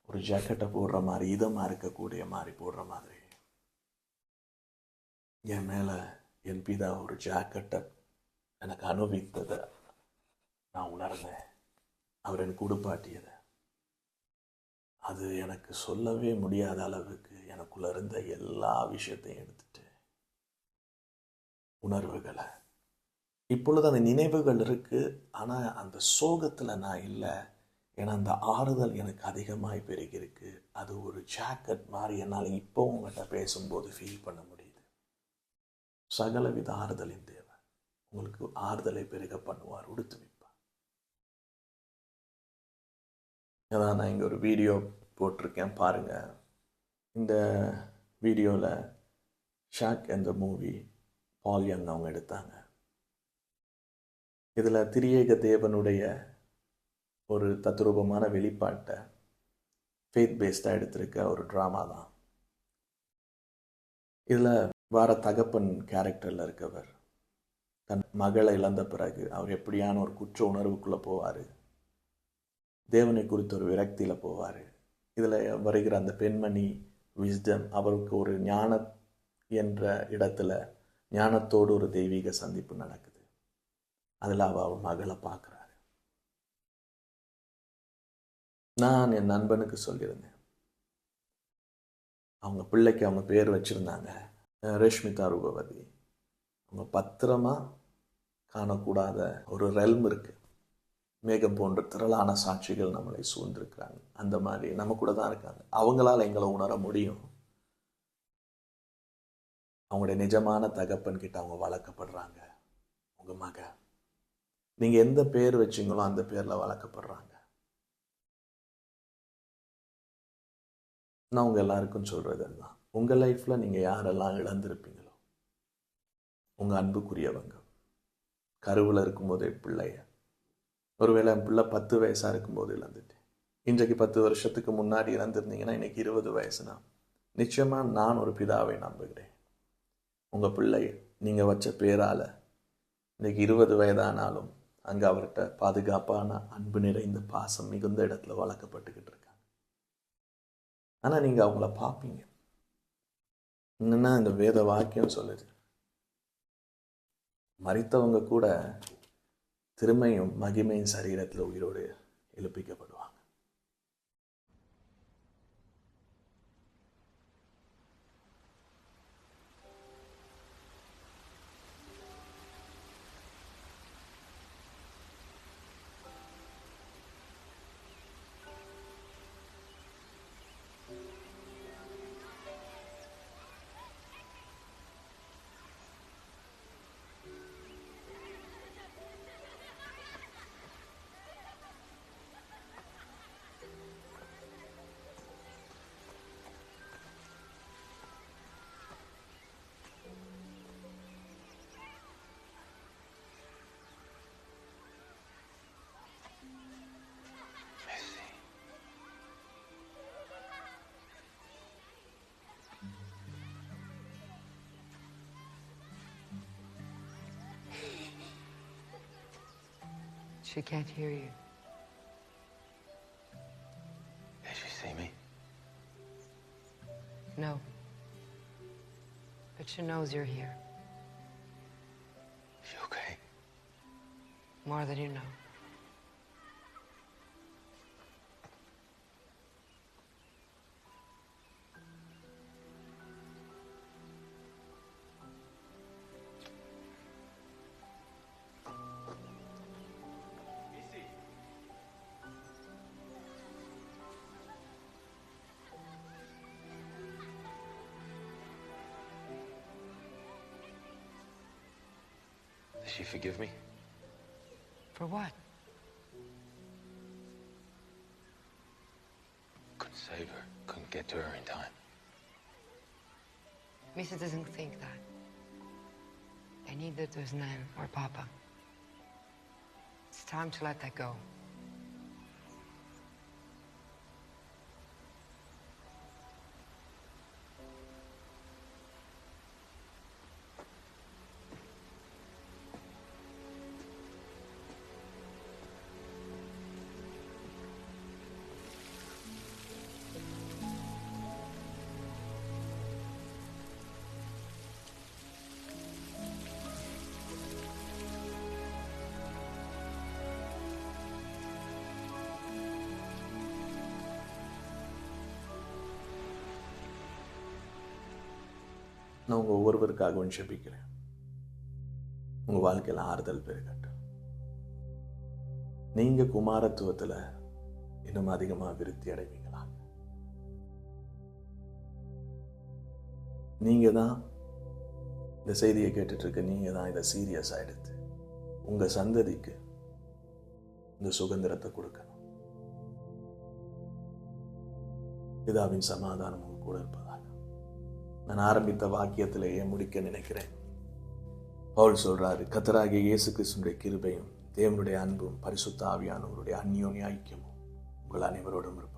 ஒரு ஜாக்கெட்டை போடுற மாதிரி, இதமாக இருக்கக்கூடிய மாதிரி போடுற மாதிரி என் மேலே என் பிதா ஒரு ஜாக்கெட்டை எனக்கு அனுபவித்ததை நான் உணர்ந்தேன். அவர் எனக்கு உடுப்பாட்டியதை, அது எனக்கு சொல்லவே முடியாத அளவுக்கு எனக்குள்ள இருந்த எல்லா விஷயத்தையும் எடுத்துட்டு உணர்வுகளை, இப்பொழுது அந்த நினைவுகள் இருக்கு, ஆனா அந்த சோகத்துல நான் இல்லை. ஏன்னா அந்த ஆறுதல் எனக்கு அதிகமாய் பெருகிருக்கு. அது ஒரு ஜாக்கெட் மாதிரி என்னால் இப்போ உங்கள்கிட்ட பேசும்போது ஃபீல் பண்ண முடியுது. சகலவித ஆறுதலின் தேவை உங்களுக்கு ஆறுதலை பெருக பண்ணுவார், உடுத்து வைப்பார். அதான் நான் இங்கே ஒரு வீடியோ போட்டிருக்கேன் பாருங்க. இந்த வீடியோவில் ஷாக் என்ற மூவி பால் யங் அவங்க எடுத்தாங்க. இதில் திரியேக தேவனுடைய ஒரு தத்ரூபமான வெளிப்பாட்டை ஃபேத் பேஸ்டாக எடுத்திருக்க ஒரு ட்ராமா தான். இதில் வார தகப்பன் கேரக்டரில் இருக்கவர் தன் மகளை இழந்த பிறகு அவர் எப்படியான ஒரு குற்ற உணர்வுக்குள்ளே போவார், தேவனை குறித்த ஒரு விரக்தியில் போவார். இதில் வருகிற அந்த பெண்மணி விஸ்டம், அவருக்கு ஒரு ஞான என்ற இடத்துல ஞானத்தோடு ஒரு தெய்வீக சந்திப்பு நடக்குது. அதில் அவள் மகளை பார்க்குறாரு. நான் என் நண்பனுக்கு சொல்லியிருந்தேன், அவங்க பிள்ளைக்கு அவங்க பேர் வச்சிருந்தாங்க ரேஷ்மிதா ரூபவதி. அவங்க பத்திரமா காணக்கூடாத ஒரு ரெல்ம் இருக்கு. மேகம் போன்ற திரளான சாட்சிகள் நம்மளை சூழ்ந்திருக்கிறாங்க. அந்த மாதிரி நம்ம கூட தான் இருக்காங்க. அவங்களால எங்களை உணர முடியும். அவங்களுடைய நிஜமான தகப்பன் கிட்ட அவங்க வளர்க்கப்படுறாங்க. உங்க மக, நீங்க எந்த பேர் வச்சீங்களோ அந்த பேர்ல வளர்க்கப்படுறாங்க. நான் உங்க எல்லாருக்கும் சொல்றது தான், உங்க லைஃப்ல நீங்க யாரெல்லாம் இழந்திருப்பீங்களோ, உங்க அன்புக்குரியவங்க, கருவில் இருக்கும்போதே பிள்ளைய, ஒருவேளை என் பிள்ளை 10 வயசா இருக்கும்போது இழந்துட்டேன். இன்றைக்கு 10 வருஷத்துக்கு முன்னாடி இறந்திருந்தீங்கன்னா இன்னைக்கு 20 வயசுனா நிச்சயமா நான் ஒரு பிதாவை நம்புகிறேன். உங்க பிள்ளை நீங்க வச்ச பேரால இன்னைக்கு 20 வயதானாலும் அங்க அவர்கிட்ட பாதுகாப்பான அன்பு நிறைந்த பாசம் மிகுந்த இடத்துல வளர்க்கப்பட்டுக்கிட்டு இருக்காங்க. ஆனா நீங்க அவங்கள பார்ப்பீங்க. என்னன்னா இந்த வேத வாக்கியம் சொல்லுது, மரித்தவங்க கூட திருமையும் மகிமையும் சரீரத்தில் உயிரோடு எழுப்பிக்கப்படுவாங்க. She can't hear you. Did she see me? No. But she knows you're here. She okay? More than you know. Does she forgive me? For what? Couldn't save her. Couldn't get to her in time. Misa doesn't think that. They neither does Nan or Papa. It's time to let that go. நான் உங்கள் ஒவ்வொருவருக்காகவும் ஜெபிக்கிறேன். உங்கள் வாழ்க்கையில் ஆறுதல் பெருகட்டும். நீங்கள் குமாரத்துவத்தில் இன்னும் அதிகமாக விருத்தி அடைவீங்களா? நீங்கள் தான் இந்த செய்தியை கேட்டுட்ருக்க, நீங்கள் தான் இதை சீரியஸாக எடுத்து உங்கள் சந்ததிக்கு இந்த சுதந்திரத்தை கொடுக்கணும். பிதாவின் சமாதானம் உங்க கூட இருப்பதாக. நான் ஆரம்பித்த வாக்கியத்திலேயே முடிக்க நினைக்கிறேன். பவுல் சொல்றாரு, கர்த்தராகிய இயேசு கிறிஸ்துவினுடைய கிருபையும் தேவனுடைய அன்பும் பரிசுத்த ஆவியானவருடைய அந்யோன்ய ஐக்கியமும் உங்கள் அனைவரோடும் இருப்பதாக.